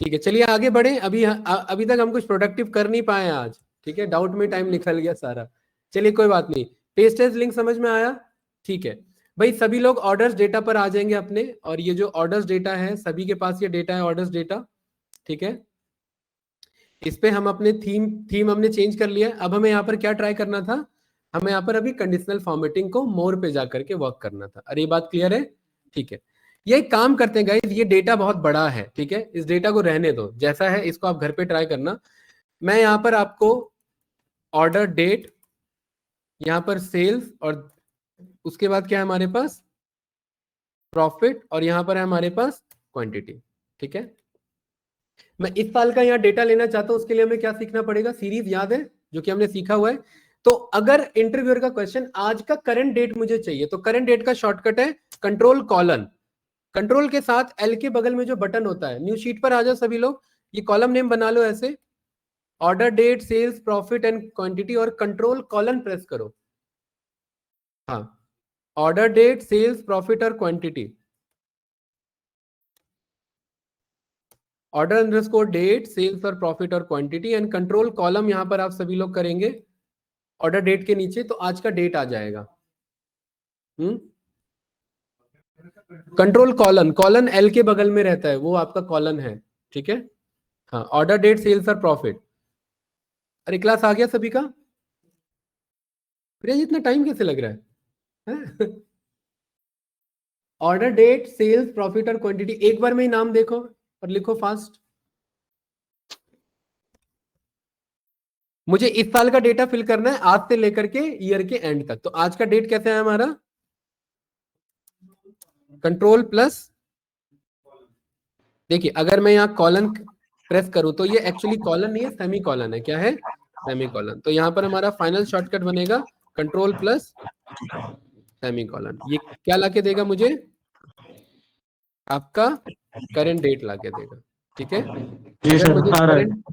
ठीक है, चलिए आगे बढ़े। अभी तक हम कुछ प्रोडक्टिव कर नहीं पाए हैं आज, ठीक है, डाउट में टाइम निकल गया सारा। चलिए कोई बात नहीं, पेस्ट एज लिंक समझ में आया, ठीक है भाई। सभी लोग ऑर्डर्स डेटा पर आ जाएंगे अपने, और ये जो ऑर्डर्स डेटा है सभी के पास ये डेटा है, ऑर्डर्स डेटा, ठीक है। इस पे हम अपने थीम हमने चेंज कर लिया। अब हमें यहाँ पर क्या ट्राई करना था, हमें यहाँ पर अभी कंडीशनल फॉर्मेटिंग को मोर पे जाकर के वर्क करना था। अरे ये बात क्लियर है, ठीक है। ये एक काम करते हैं गाइस, ये डेटा बहुत बड़ा है, ठीक है, इस डेटा को रहने दो जैसा है, इसको आप घर पे ट्राई करना। मैं यहाँ पर आपको ऑर्डर डेट, यहाँ पर सेल्स, और उसके बाद क्या है हमारे पास, प्रॉफिट, और यहाँ पर है हमारे पास क्वांटिटी, ठीक है। मैं इस साल का यहाँ डेटा लेना चाहता हूँ, उसके लिए हमें क्या सीखना पड़ेगा, सीरीज याद है जो कि हमने सीखा हुआ है। तो अगर इंटरव्यूअर का क्वेश्चन आज का करंट डेट मुझे चाहिए, तो करंट डेट का शॉर्टकट है कंट्रोल कॉलन, कंट्रोल के साथ एल के बगल में जो बटन होता है, न्यू शीट पर आ जाओ सभी लोग, ये कॉलम नेम बना लो ऐसे, order date sales profit and quantity, और कंट्रोल कॉलन प्रेस करो। हाँ, ऑर्डर डेट सेल्स प्रॉफिट और quantity, order underscore date sales और प्रॉफिट और क्वांटिटी, एंड कंट्रोल कॉलम यहां पर आप सभी लोग करेंगे ऑर्डर डेट के नीचे, तो आज का डेट आ जाएगा। कंट्रोल कॉलन, कॉलन एल के बगल में रहता है, वो आपका कॉलन है, ठीक है। हाँ, ऑर्डर डेट सेल्स और प्रॉफिट। अरे क्लास आ गया सभी का? प्रिया जी इतना टाइम कैसे लग रहा है? ऑर्डर डेट, सेल्स, प्रॉफिट और क्वांटिटी, एक बार में ही नाम देखो और लिखो फास्ट। मुझे इस साल का डेटा फिल करना है आज से लेकर के ईयर के एंड तक। तो आज का डेट कैसे है हमारा, कंट्रोल प्लस, देखिए अगर मैं यहाँ कॉलन प्रेस करूं तो ये एक्चुअली कॉलन नहीं है, सेमी कॉलन है। क्या है, सेमी कॉलन। तो यहाँ पर हमारा फाइनल शॉर्टकट बनेगा कंट्रोल प्लस सेमी कॉलन। ये क्या लाके देगा मुझे, आपका करंट डेट लाके देगा। ठीक है, जी अगर सर, मुझे आ रहा है। करंट,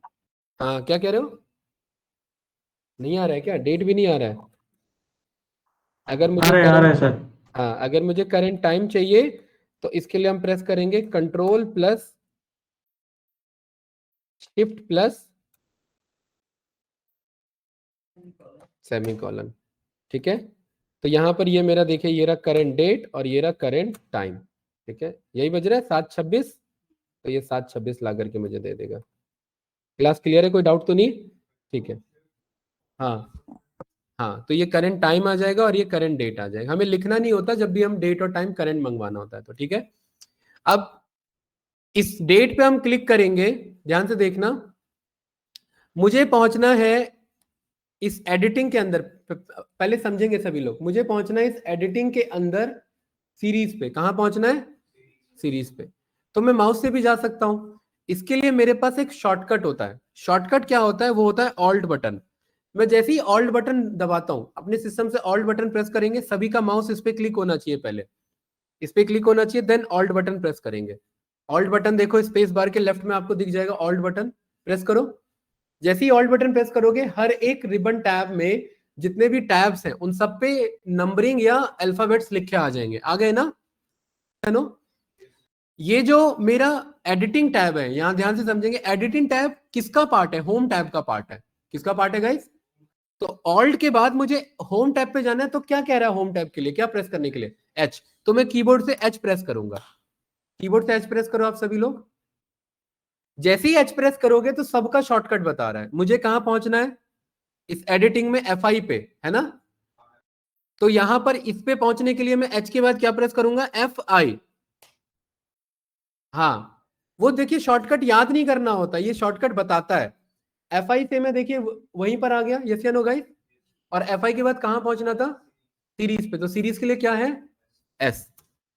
हाँ क्या कह रहे हो, नहीं आ रहा है क्या, डेट भी नहीं आ रहा है। अगर आ मुझे रहा है करंट, सर। हाँ अगर मुझे करंट टाइम चाहिए तो इसके लिए हम प्रेस करेंगे control plus shift plus semi colon. ठीक है, तो यहाँ पर ये मेरा देखिए ये रहा करंट डेट और ये रहा करंट टाइम। ठीक है, यही बज रहा है 7:26, तो ये 7:26 ला करके मुझे दे देगा। क्लास क्लियर है, कोई डाउट तो नहीं। ठीक है, हाँ हाँ, तो ये करंट टाइम आ जाएगा और ये करंट डेट आ जाएगा। हमें लिखना नहीं होता जब भी हम डेट और टाइम करंट मंगवाना होता है तो। ठीक है, अब इस डेट पे हम क्लिक करेंगे, ध्यान से देखना, मुझे पहुंचना है इस एडिटिंग के अंदर। पहले समझेंगे सभी लोग, मुझे पहुंचना है इस एडिटिंग के अंदर सीरीज पे। कहां पहुंचना है, सीरीज पे। तो मैं माउस से भी जा सकता हूं, इसके लिए मेरे पास एक शॉर्टकट होता है। शॉर्टकट क्या होता है, वो होता है ऑल्ट बटन। मैं जैसे ही ऑल्ट बटन दबाता हूं, अपने सिस्टम से ऑल्ट बटन प्रेस करेंगे, सभी का माउस इस पे क्लिक होना चाहिए, पहले इस पे क्लिक होना चाहिए, देन ऑल्ट बटन प्रेस करेंगे। ऑल्ट बटन देखो स्पेस बार के लेफ्ट में आपको दिख जाएगा, ऑल्ट बटन प्रेस करो। जैसे ही ऑल्ट बटन प्रेस करोगे, हर एक रिबन टैब में जितने भी टैब्स हैं उन सब पे नंबरिंग या अल्फाबेट्स लिखे आ जाएंगे। आ गए ना, है नो। ये जो मेरा एडिटिंग टैब है, यहां ध्यान से समझेंगे, एडिटिंग टैब किसका पार्ट है, होम टैब का पार्ट है। किसका पार्ट है गाइस, तो ऑल्ट के बाद मुझे होम टैब पे जाना है। तो क्या कह रहा है होम टैब के लिए, क्या प्रेस करने के लिए, एच। तो मैं कीबोर्ड से एच प्रेस करूंगा। कीबोर्ड से एच प्रेस करो आप सभी लोग। जैसे ही एच प्रेस करोगे तो सबका शॉर्टकट बता रहा है मुझे कहां पहुंचना है, इस एडिटिंग में Fi पे, है ना। तो यहां पर इस पे पहुंचने के लिए मैं एच के बाद क्या प्रेस करूंगा, Fi। हाँ, वो देखिए शॉर्टकट याद नहीं करना होता, ये शॉर्टकट बताता है। Fi से मैं देखिए वहीं पर आ गया, यस या नो गाइस। और Fi के बाद कहां पहुंचना था, सीरीज पे। तो सीरीज के लिए क्या है, S।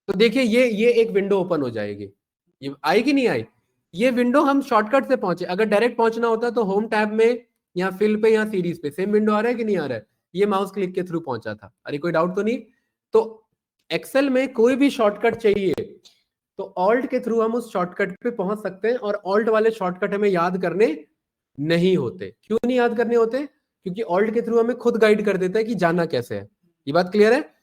तो देखिए ये एक विंडो ओपन हो जाएगी। ये आई कि नहीं आई, ये विंडो हम शॉर्टकट से पहुंचे। अगर डायरेक्ट पहुंचना होता तो होम टैब में या फिल पे या सीरीज पे सेम विंडो आ रहा है कि नहीं आ रहा है, ये माउस क्लिक के थ्रू पहुंचा था। अरे कोई डाउट तो नहीं। तो एक्सेल में कोई भी शॉर्टकट चाहिए तो ऑल्ट के थ्रू हम उस शॉर्टकट पे पहुंच सकते हैं। और ऑल्ट वाले शॉर्टकट हमें याद करने नहीं होते। क्यों नहीं याद करने होते, क्योंकि ऑल्ट के थ्रू हमें खुद गाइड कर देता है कि जाना कैसे है। ये बात क्लियर है।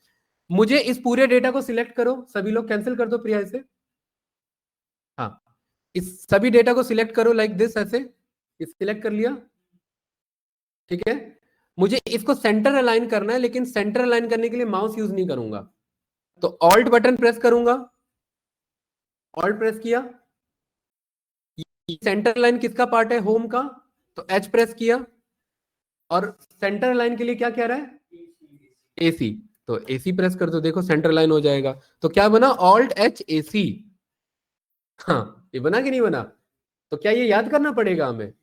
मुझे इस पूरे डेटा को सिलेक्ट करो, सभी लोग कैंसिल कर दो प्रिया इसे। हाँ, इस सभी डेटा को सिलेक्ट करो लाइक दिस, ऐसे सिलेक्ट कर लिया। ठीक है, मुझे इसको सेंटर अलाइन करना है, लेकिन सेंटर अलाइन करने के लिए माउस यूज नहीं करूंगा। तो ऑल्ट बटन प्रेस करूंगा, ऑल्ट प्रेस किया। सेंटर लाइन किसका पार्ट है, होम का, तो एच प्रेस किया। और सेंटर लाइन के लिए क्या कह रहा है, एसी। तो एसी प्रेस कर दो, देखो सेंटर लाइन हो जाएगा। तो क्या बना, ऑल्ट एच एसी। हाँ, ये बना कि नहीं बना। तो क्या ये याद करना पड़ेगा हमें,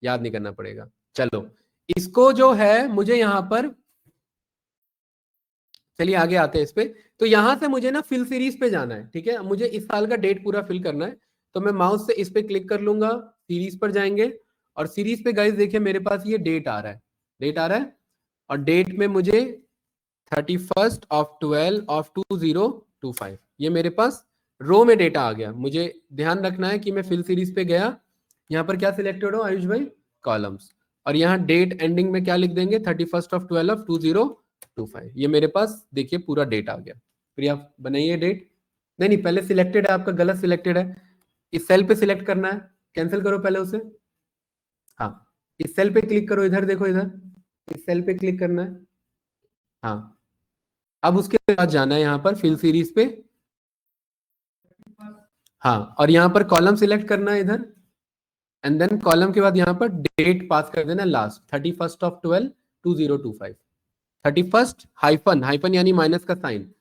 याद नहीं करना पड़ेगा। चलो इसको जो है मुझे यहां पर, चलिए आगे आते हैं इस पे। तो यहां से मुझे ना फिल सीरीज पे जाना है। ठीक है, मुझे इस साल का डेट पूरा फिल करना है। तो मैं माउस से इस पे क्लिक कर लूंगा, सीरीज पर जाएंगे और सीरीज पे गाइस देखिए मेरे पास ये डेट आ रहा है, डेट आ रहा है। और डेट में मुझे 31/12/2025 ये मेरे पास रो में डेटा आ गया। मुझे ध्यान रखना है कि मैं फिल सीरीज पे गया, यहाँ पर क्या सिलेक्टेड हो आयुष भाई, कॉलम्स। और यहाँ डेट एंडिंग में क्या लिख देंगे, 31/12/2025। ये मेरे पास देखिए पूरा डेट आ गया। प्रिया बनाइए डेट। नहीं नहीं, पहले सिलेक्टेड है आपका, गलत सिलेक्टेड है। इस सेल पे सिलेक्ट करना है, कैंसिल करो पहले उसे। हाँ, इस सेल पे क्लिक करो, इधर देखो, इधर इस सेल पे क्लिक करना है। हाँ, अब उसके बाद जाना है यहाँ पर फिल सीरीज पे। हाँ, और यहाँ पर कॉलम सिलेक्ट करना है इधर, एंड देन कॉलम के बाद यहाँ पर डेट पास कर देना लास्ट, 31/12/2025। 31 हाइफन, हाइफन यानी माइनस का साइन,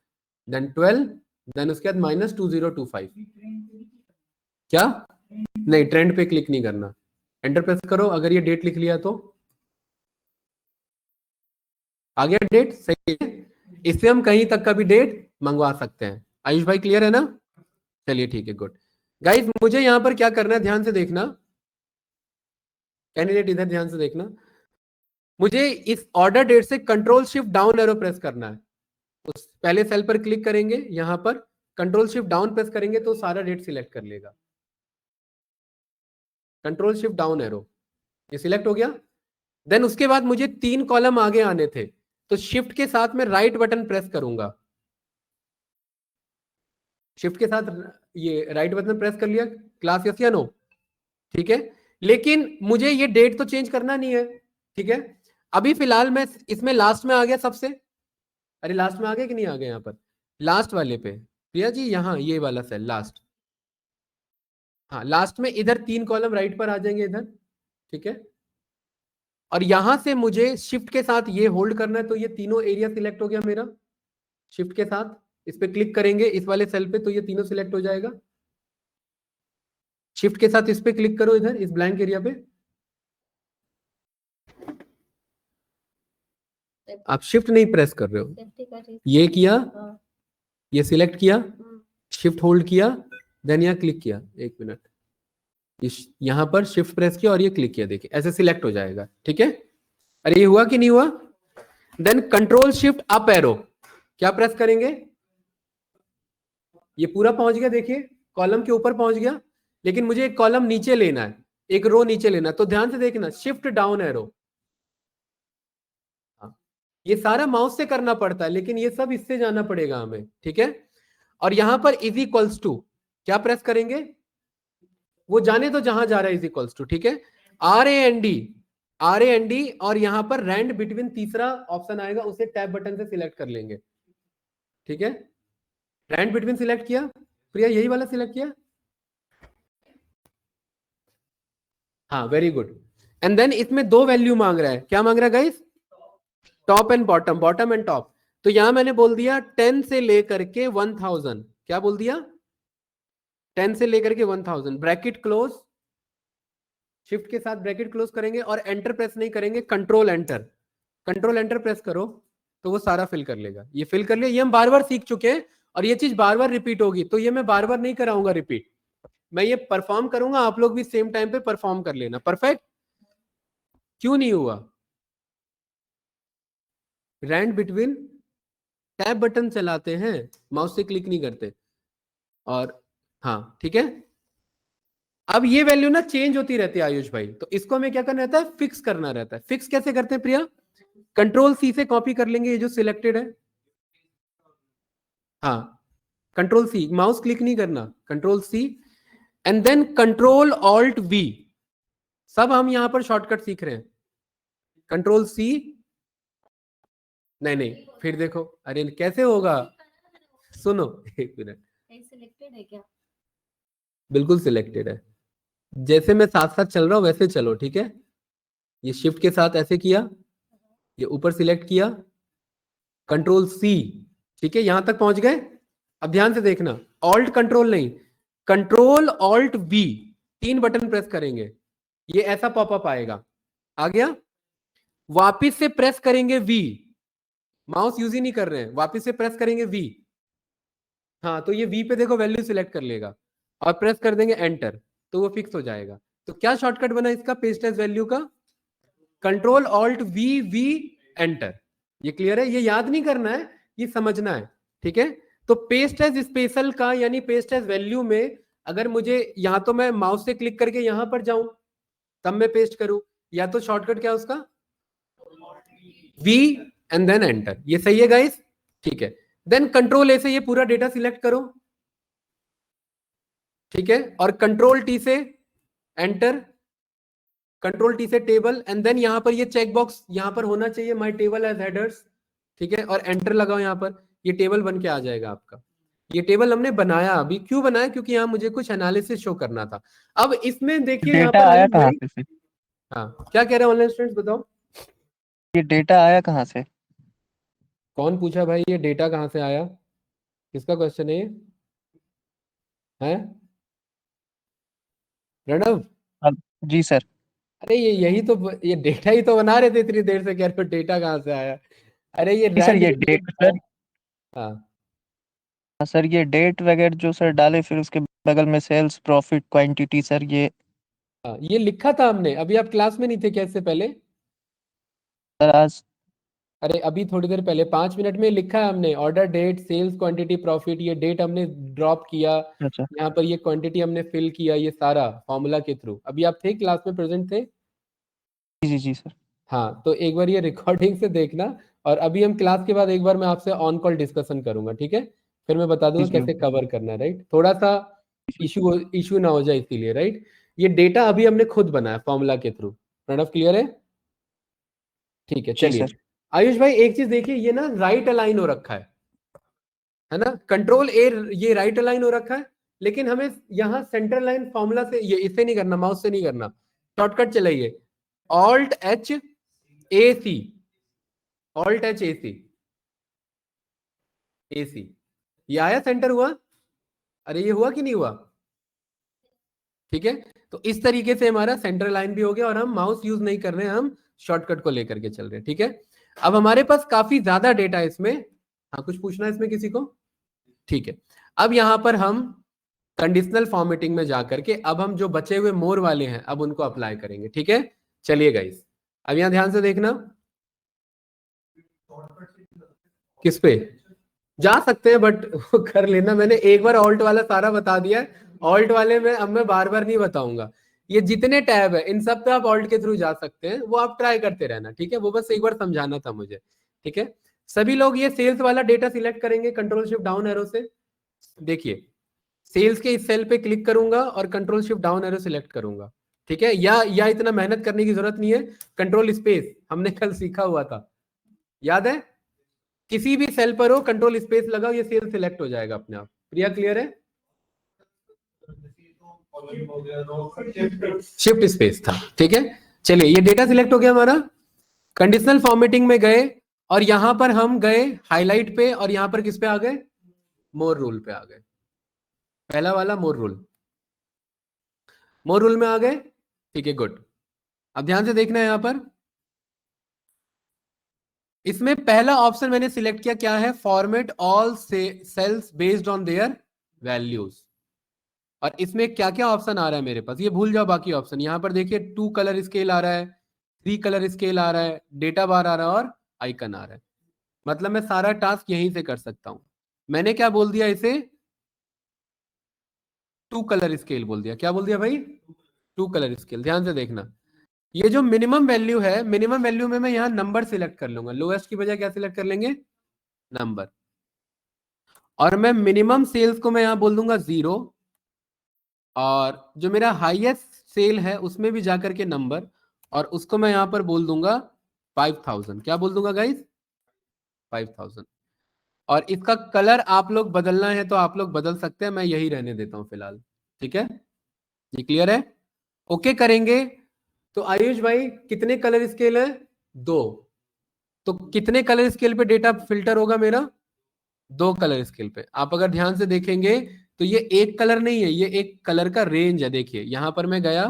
देन 12 देन उसके बाद -2025। क्या नहीं, ट्रेंड पे क्लिक नहीं करना, एंटर प्रेस करो। अगर ये डेट लिख लिया तो आ गया डेट, सही है। इससे हम कहीं तक का भी डेट मंगवा सकते हैं। आयुष भाई क्लियर है ना? चलिए ठीक है, गुड। गाइस मुझे यहां पर क्या करना है, ध्यान से देखना, कैंडिडेट इधर ध्यान से देखना। मुझे इस ऑर्डर डेट से control shift down arrow press करना है। उस पहले सेल पर क्लिक करेंगे, यहां पर कंट्रोल शिफ्ट डाउन प्रेस करेंगे तो सारा डेट सिलेक्ट कर लेगा। कंट्रोल शिफ्ट डाउन एरो, ये सिलेक्ट हो गया। देन उसके बाद मुझे 3 कॉलम आगे आने थे, तो शिफ्ट के साथ में राइट बटन प्रेस करूंगा। शिफ्ट के साथ ये राइट बटन प्रेस कर लिया, क्लास यस या नो? ठीक है, लेकिन मुझे ये डेट तो चेंज करना नहीं है। ठीक है, अभी फिलहाल मैं इसमें लास्ट में आ गया सबसे। अरे लास्ट में आ गया कि नहीं आ गया? यहाँ पर लास्ट वाले पे प्रिया जी, यहाँ ये वाला सेल लास्ट। हाँ, लास्ट में इधर 3 कॉलम राइट पर आ जाएंगे इधर। ठीक है, और यहां से मुझे शिफ्ट के साथ ये होल्ड करना है, तो ये तीनों एरिया सिलेक्ट हो गया मेरा। शिफ्ट के साथ इस पे क्लिक करेंगे इस वाले सेल पे, तो ये तीनों सिलेक्ट हो जाएगा। शिफ्ट के साथ इस पे क्लिक करो, इधर इस ब्लैंक एरिया पे। आप शिफ्ट नहीं प्रेस कर रहे हो, ये किया, ये सिलेक्ट किया, शिफ्ट होल्ड किया, देन यहाँ क्लिक किया। एक मिनट, यहां पर शिफ्ट प्रेस किया और ये क्लिक किया, देखिए ऐसे सिलेक्ट हो जाएगा। ठीक है, अरे ये हुआ कि नहीं हुआ? Then control shift up arrow क्या प्रेस करेंगे? ये पूरा पहुंच गया, देखिए कॉलम के ऊपर पहुंच गया, लेकिन मुझे एक कॉलम नीचे लेना है, एक रो नीचे लेना है, तो ध्यान से देखना, शिफ्ट डाउन एरो। ये सारा माउस से करना पड़ता है, लेकिन ये सब इससे जाना पड़ेगा हमें। ठीक है, और यहां पर इज इक्वल्स टू क्या प्रेस करेंगे? वो जाने तो जहां जा रहा है, इज इक्वल्स टू। ठीक है, RAND और यहां पर रैंड बिटवीन तीसरा ऑप्शन आएगा, उसे टैब बटन से सिलेक्ट कर लेंगे। ठीक है, रैंड बिटवीन सिलेक्ट किया, प्रिया यही वाला सिलेक्ट किया। हाँ, वेरी गुड। एंड देन इसमें 2 वैल्यू मांग रहा है, क्या मांग रहा है guys? Top and bottom, bottom and top. तो यहां मैंने बोल दिया 10 से लेकर के 1000। क्या बोल दिया? 10 से लेकर के 1000, ब्रैकेट क्लोज, शिफ्ट के साथ ब्रैकेट क्लोज करेंगे और एंटर प्रेस नहीं करेंगे, कंट्रोल एंटर प्रेस करो तो वो सारा फिल कर लेगा। ये फिल कर लिया, ये हम बार बार सीख चुके हैं और ये चीज बार बार रिपीट होगी, तो ये मैं बार बार नहीं कराऊंगा रिपीट, मैं ये परफॉर्म करूंगा, आप लोग भी सेम टाइम पे परफॉर्म कर लेना। परफेक्ट? क्यों नहीं हुआ? रैंड बिटवीन टैब बटन चलाते हैं, माउस से क्लिक नहीं करते। और हाँ ठीक है, अब ये वैल्यू ना चेंज होती रहती है आयुष भाई, तो इसको हमें क्या करना रहता है? फिक्स करना रहता है। फिक्स कैसे करते हैं प्रिया? कंट्रोल C से कॉपी कर लेंगे ये जो सिलेक्टेड है। हाँ, कंट्रोल C, माउस क्लिक नहीं करना, control C and then control alt V। सब हम यहां पर शॉर्टकट सीख रहे हैं। कंट्रोल C, नहीं फिर देखो, अरे कैसे होगा, सुनो एक मिनट, सिलेक्टेड है क्या? बिल्कुल सिलेक्टेड है। जैसे मैं साथ साथ चल रहा हूं वैसे चलो। ठीक है, ये शिफ्ट के साथ ऐसे किया, ये ऊपर सिलेक्ट किया, कंट्रोल C। ठीक है, यहां तक पहुंच गए। अब ध्यान से देखना, ऑल्ट कंट्रोल नहीं, control alt V, 3 button press करेंगे, ये ऐसा पॉपअप आएगा। आ गया, वापिस से प्रेस करेंगे V, माउस यूज ही नहीं कर रहे हैं, वापिस से प्रेस करेंगे V। हाँ, तो ये V पे देखो वैल्यू सिलेक्ट कर लेगा और प्रेस कर देंगे एंटर, तो वो फिक्स हो जाएगा। तो क्या शॉर्टकट बना इसका पेस्ट एज वैल्यू का? Control alt V enter. ये क्लियर है? ये याद नहीं करना है, ये समझना है। ठीक है, तो पेस्ट एज स्पेशल का यानी पेस्ट एज वैल्यू में अगर मुझे यहां तो मैं माउस से क्लिक करके यहां पर जाऊं तब मैं पेस्ट करूं, या तो शॉर्टकट क्या उसका? V and then enter. ये सही है गाइस? ठीक है, देन कंट्रोल A से ये पूरा डेटा सिलेक्ट करो। ठीक है, और कंट्रोल T से एंटर, कंट्रोल T से टेबल एंड देन यहां पर ये चेक बॉक्स यहां पर होना चाहिए, माय टेबल एज हेडर्स। ठीक है, और एंटर लगाओ, यहां पर ये टेबल बन के आ जाएगा आपका। ये टेबल हमने बनाया, अभी क्यों बनाया? क्योंकि यहां मुझे कुछ एनालिसिस शो करना था। अब इसमें देखिए यहाँ डेटा पर आया आयुष कहाँ भाई, से? हाँ क्या कह रहे हैं ऑनलाइन स्टूडेंट्स, बताओ। ये डेटा आया कहाँ से? कौन पूछा भाई ये डेटा कहां से आया? किसका क्वेश्चन है ये? है प्रणव? जी सर। अरे ये यही तो, ये डेटा ही तो बना रहे थे इतनी देर से, कह रहे हो डेटा कहाँ से आया? अरे ये सर ये रैंक। डेट सर, हाँ सर ये डेट वगैरह जो सर डाले, फिर उसके बगल में सेल्स प्रॉफिट क्वांटिटी सर, ये हाँ, ये लिखा था हमने। अभी आप क्लास में नहीं थे क्या इससे पहले? सर आज। अरे अभी थोड़ी देर पहले 5 मिनट में लिखा है हमने, order date, sales quantity, profit. ये डेट हमने ड्रॉप किया, अच्छा। यहाँ पर ये क्वांटिटी हमने फिल किया, ये सारा फॉर्मूला के थ्रू। अभी आप थे क्लास में, प्रेजेंट थे? जी जी जी सर। हाँ, तो एक बार ये रिकॉर्डिंग से देखना। और अभी हम क्लास के बाद एक बार मैं आपसे ऑन कॉल डिस्कशन करूंगा, ठीक है? फिर मैं बता दूंगा जी कैसे कवर करना है, राइट? थोड़ा सा इशू ना हो जाए इसीलिए, राइट? ये डेटा अभी हमने खुद बनाया फॉर्मूला के थ्रू। प्रणव क्लियर है? ठीक है, जी चलिए। सर। आयुष भाई एक चीज देखिए, ये ना राइट अलाइन हो रखा है ना? कंट्रोल ए, ये राइट अलाइन हो रखा है, लेकिन हमें यहाँ सेंटर लाइन फॉर्मूला से, ये इससे नहीं करना, माउस से नहीं करना, शॉर्टकट चलाइए, Alt H A C, Alt H A C, A C. ये आया, सेंटर हुआ? अरे ये हुआ कि नहीं हुआ? ठीक है, तो इस तरीके से हमारा सेंटर लाइन भी हो गया और हम माउस यूज नहीं कर रहे हैं, हम शॉर्टकट को लेकर के चल रहे हैं, ठीक है? अब हमारे पास काफी ज्यादा डेटा है इसमें। हाँ, कुछ पूछना है इसमें किसी को? ठीक है, अब यहां पर हम कंडीशनल फॉर्मेटिंग में जाकर के अब हम जो बचे हुए मोर वाले हैं अब उनको अप्लाई करेंगे, ठीक है? चलिए गाइस, अब यहां ध्यान से देखना। किस पे जा सकते हैं, बट कर लेना। मैंने एक बार ऑल्ट वाला सारा बता दिया है, ऑल्ट वाले में अब मैं बार बार नहीं बताऊंगा। ये जितने टैब है इन सब पे आप ऑल्ट के थ्रू जा सकते हैं, वो आप ट्राई करते रहना, ठीक है? वो बस एक बार समझाना था मुझे, ठीक है? सभी लोग ये सेल्स वाला डेटा सिलेक्ट करेंगे कंट्रोल शिफ्ट डाउन एरो से। देखिए, सेल्स के इस सेल पे क्लिक करूंगा और control shift down arrow select करूंगा, ठीक है? या इतना मेहनत करने की जरूरत नहीं है। कंट्रोल स्पेस हमने कल सीखा हुआ था, याद है? किसी भी सेल पर हो, कंट्रोल स्पेस लगाओ, ये सेल सिलेक्ट हो जाएगा अपने आप। प्रिया क्लियर है? शिफ्ट स्पेस था, ठीक है? चलिए, ये डेटा सिलेक्ट हो गया हमारा। कंडीशनल फॉर्मेटिंग में गए और यहां पर हम गए हाईलाइट पे, और यहां पर किस पे आ गए? मोर रूल पे आ गए। पहला वाला मोर रूल, मोर रूल में आ गए, ठीक है, गुड। अब ध्यान से देखना है यहां पर, इसमें पहला ऑप्शन मैंने सिलेक्ट किया, क्या है? Format all sales based on their values. और इसमें क्या क्या ऑप्शन आ रहा है मेरे पास, ये भूल जाओ बाकी ऑप्शन। यहां पर देखिए 2 कलर स्केल आ रहा है, 3 कलर स्केल आ रहा है, डेटा बार आ रहा है और आइकन आ रहा है। मतलब मैं सारा टास्क यहीं से कर सकता हूं। मैंने क्या बोल दिया इसे? 2 कलर स्केल बोल दिया। क्या बोल दिया भाई? 2 कलर स्केल। ध्यान से देखना, ये जो मिनिमम वैल्यू है, मिनिमम वैल्यू में मैं यहाँ नंबर सिलेक्ट कर लूंगा, लोएस्ट की बजाय क्या सिलेक्ट कर लेंगे? नंबर। और मैं मिनिमम सेल्स को मैं यहाँ बोल दूंगा 0, और जो मेरा हाईएस्ट सेल है उसमें भी जाकर के नंबर, और उसको मैं यहाँ पर बोल दूंगा 5000। क्या बोल दूंगा गाइस? 5000। और इसका कलर आप लोग बदलना है तो आप लोग बदल सकते हैं, मैं यही रहने देता हूं फिलहाल, ठीक है? ये क्लियर है? ओके करेंगे। तो आयुष भाई कितने कलर स्केल है? 2। तो कितने कलर स्केल पे डेटा फिल्टर होगा मेरा? 2 कलर स्केल पे। आप अगर ध्यान से देखेंगे तो ये एक कलर नहीं है, ये एक कलर का रेंज है। देखिए यहां पर मैं गया,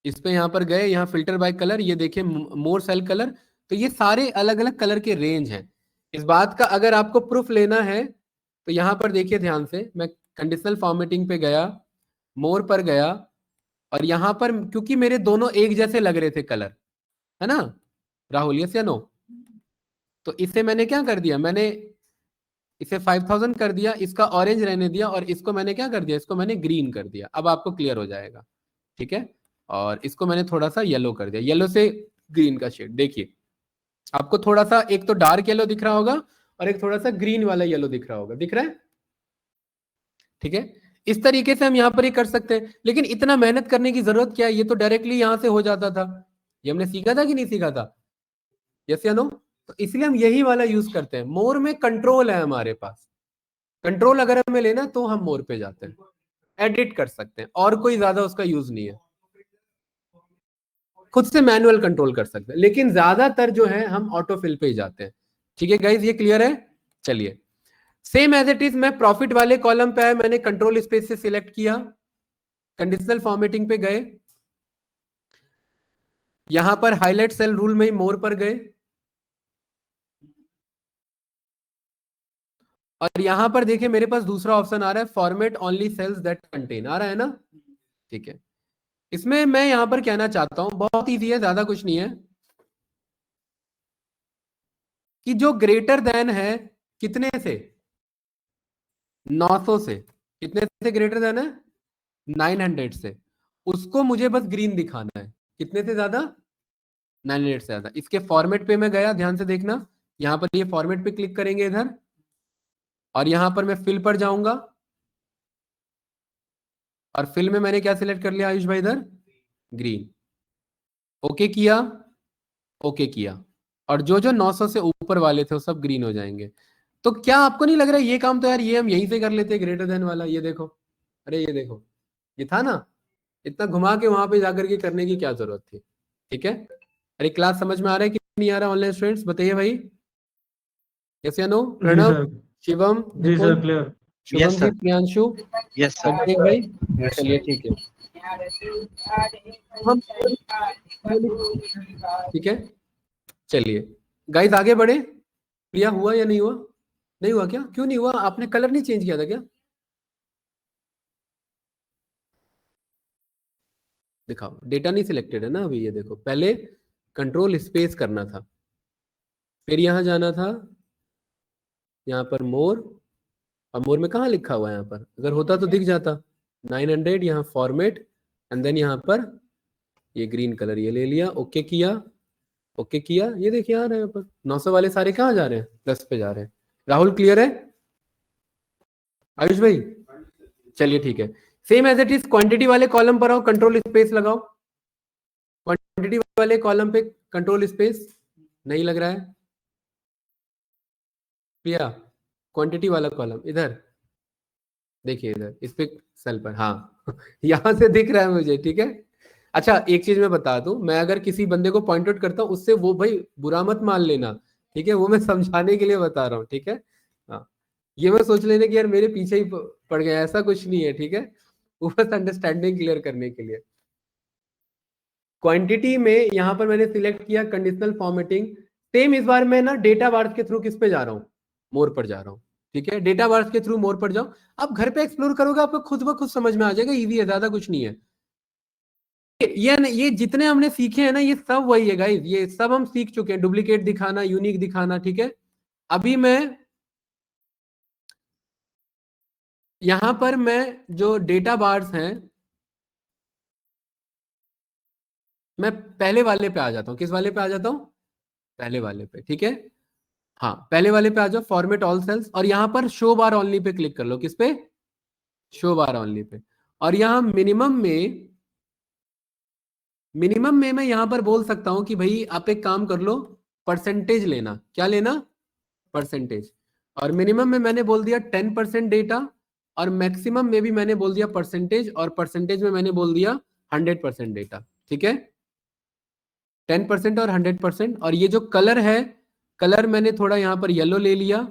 इस पे यहां पर गए, यहां फिल्टर बाय कलर, ये देखिए मोर सेल कलर। तो ये सारे अलग अलग कलर के रेंज हैं। इस बात का अगर आपको प्रूफ लेना है तो यहां पर देखिए ध्यान से, मैं कंडीशनल फॉर्मेटिंग पे गया, मोर पर गया, और यहां पर क्योंकि मेरे दोनों एक जैसे लग रहे थे कलर, है ना राहुल, यस या नो? तो इसे मैंने क्या कर दिया, मैंने इसे 5000 कर दिया, इसका ऑरेंज रहने दिया, और इसको मैंने क्या कर दिया, इसको मैंने ग्रीन कर दिया। अब आपको क्लियर हो जाएगा, ठीक है? और इसको मैंने थोड़ा सा येलो कर दिया, येलो से ग्रीन का शेड। देखिए आपको थोड़ा सा एक तो डार्क येलो दिख रहा होगा और एक थोड़ा सा ग्रीन वाला येलो दिख रहा होगा, दिख रहा है? ठीक है, इस तरीके से हम यहाँ पर ही कर सकते हैं। लेकिन इतना मेहनत करने की जरूरत क्या है, ये तो डायरेक्टली यहां से हो जाता था। ये हमने सीखा था कि नहीं सीखा था, यस या नो? तो इसलिए हम यही वाला यूज करते हैं। मोर में कंट्रोल है हमारे पास, कंट्रोल अगर हमें लेना तो हम मोर पे जाते हैं, एडिट कर सकते हैं, और कोई ज्यादा उसका यूज नहीं है। खुद से मैनुअल कंट्रोल कर सकते हैं, लेकिन ज्यादातर जो है हम ऑटो फिल पे ही जाते हैं, ठीक है गाइज, ये क्लियर है? चलिए, सेम एज इट इज मैं प्रॉफिट वाले कॉलम पे आया, मैंने कंट्रोल स्पेस से सिलेक्ट किया, कंडीशनल फॉर्मेटिंग पे गए, यहां पर हाईलाइट सेल रूल में ही मोर पर गए, और यहां पर देखिए मेरे पास दूसरा ऑप्शन आ रहा है, format only cells that contain, आ रहा है ना? ठीक है, इसमें मैं यहां पर कहना चाहता हूं, बहुत ईजी है, ज्यादा कुछ नहीं है, कि जो ग्रेटर देन है कितने से, 900 से, कितने से ग्रेटर देन है, 900 से, उसको मुझे बस ग्रीन दिखाना है, कितने से ज्यादा, 900 से ज्यादा। इसके फॉर्मेट पे मैं गया, ध्यान से देखना, यहां पर ये फॉर्मेट पे क्लिक करेंगे इधर, और यहां पर मैं फिल पर जाऊंगा, और फिल में मैंने क्या सिलेक्ट कर लिया आयुष भाई, इधर ग्रीन, ओके किया, ओके किया, और जो जो 900 से ऊपर वाले थे वो सब ग्रीन हो जाएंगे। तो क्या आपको नहीं लग रहा है ये काम तो यार ये हम यहीं से कर लेते, ग्रेटर देन वाला, ये देखो, अरे ये देखो, ये था ना, इतना घुमा के वहां पे जाकर के करने की क्या जरूरत थी? ठीक है, अरे क्लास समझ में आ रहा है कि नहीं आ रहा ऑनलाइन स्टूडेंट्स, बताइए भाई, यस या नो? जी प्रणव, सर, शिवम, जी Vipul, sir, clear. Shubham Yes, जी, sir. Priyanshu, yes sir. Abhishek भाई, चलिए ठीक है, हम ठीक है, चलिए गाइस आगे बढ़े। प्रिया, हुआ या नहीं हुआ? नहीं हुआ क्या? क्यों नहीं हुआ? आपने कलर नहीं चेंज किया था क्या? दिखाओ, डेटा नहीं सिलेक्टेड है ना अभी, ये देखो, पहले कंट्रोल स्पेस करना था, फिर यहां जाना था, यहाँ पर मोर, और मोर में कहाँ लिखा हुआ है? यहाँ पर अगर होता तो दिख जाता, 900, यहाँ फॉर्मेट, एंड देन यहाँ पर ये ग्रीन कलर ये ले लिया, ओके किया, ओके किया, ये देखिए आ रहे हैं यहाँ पर 900 वाले सारे कहाँ जा रहे हैं, 10 पे जा रहे हैं। राहुल क्लियर है? आयुष भाई, चलिए ठीक है, same as it is quantity वाले कॉलम पर आओ, कंट्रोल स्पेस लगाओ, क्वांटिटी वाले कॉलम पे कंट्रोल स्पेस नहीं लग रहा है प्रिया, क्वांटिटी वाला कॉलम इधर देखिए, इधर इस पे सेल पर, हाँ यहां से दिख रहा है मुझे, ठीक है। अच्छा एक चीज मैं बता दूं, मैं अगर किसी बंदे को पॉइंट आउट करता हूँ उससे वो भाई बुरा मत मान लेना, ठीक है, वो मैं समझाने के लिए बता रहा हूँ, ठीक है। हाँ, ये मैं सोच लेने कि यार मेरे पीछे ही पड़ गया, ऐसा कुछ नहीं है, ठीक है, वो बस अंडरस्टैंडिंग क्लियर करने के लिए। क्वांटिटी में यहाँ पर मैंने सिलेक्ट किया कंडीशनल फॉर्मेटिंग, सेम इस बार मैं ना डेटा बार्स के थ्रू किस पे जा रहा हूँ, मोर पर जा रहा हूँ, ठीक है, डेटा बार्स के थ्रू मोर पर जाओ, आप घर पे एक्सप्लोर करोगे, आपको खुद ब खुद समझ में आ जाएगा, इजी है, ज्यादा कुछ नहीं है। ये जितने हमने सीखे हैं ना, ये सब वही है गाइस, ये सब हम सीख चुके हैं, डुप्लीकेट दिखाना, यूनिक दिखाना, ठीक है। अभी मैं यहां पर मैं जो डेटा बार्स हैं, मैं पहले वाले पे आ जाता हूं, किस वाले पे आ जाता हूं, पहले वाले पे, ठीक है। हाँ, पहले वाले पे आ जाओ, फॉर्मेट ऑल सेल्स, और यहां पर शो बार ओनली पे क्लिक कर लो, किस पे, शो बार ओनली पे, और यहां मिनिमम में मैं यहां पर बोल सकता हूं कि भाई आप एक काम कर लो, परसेंटेज लेना, क्या लेना, परसेंटेज, और मिनिमम में मैंने बोल दिया 10% डेटा, और मैक्सिमम में भी मैंने बोल दिया परसेंटेज, और परसेंटेज में मैंने बोल दिया 100% डेटा, ठीक है, 10% और 100%। और ये जो कलर है, कलर मैंने थोड़ा यहाँ पर येलो ले लिया,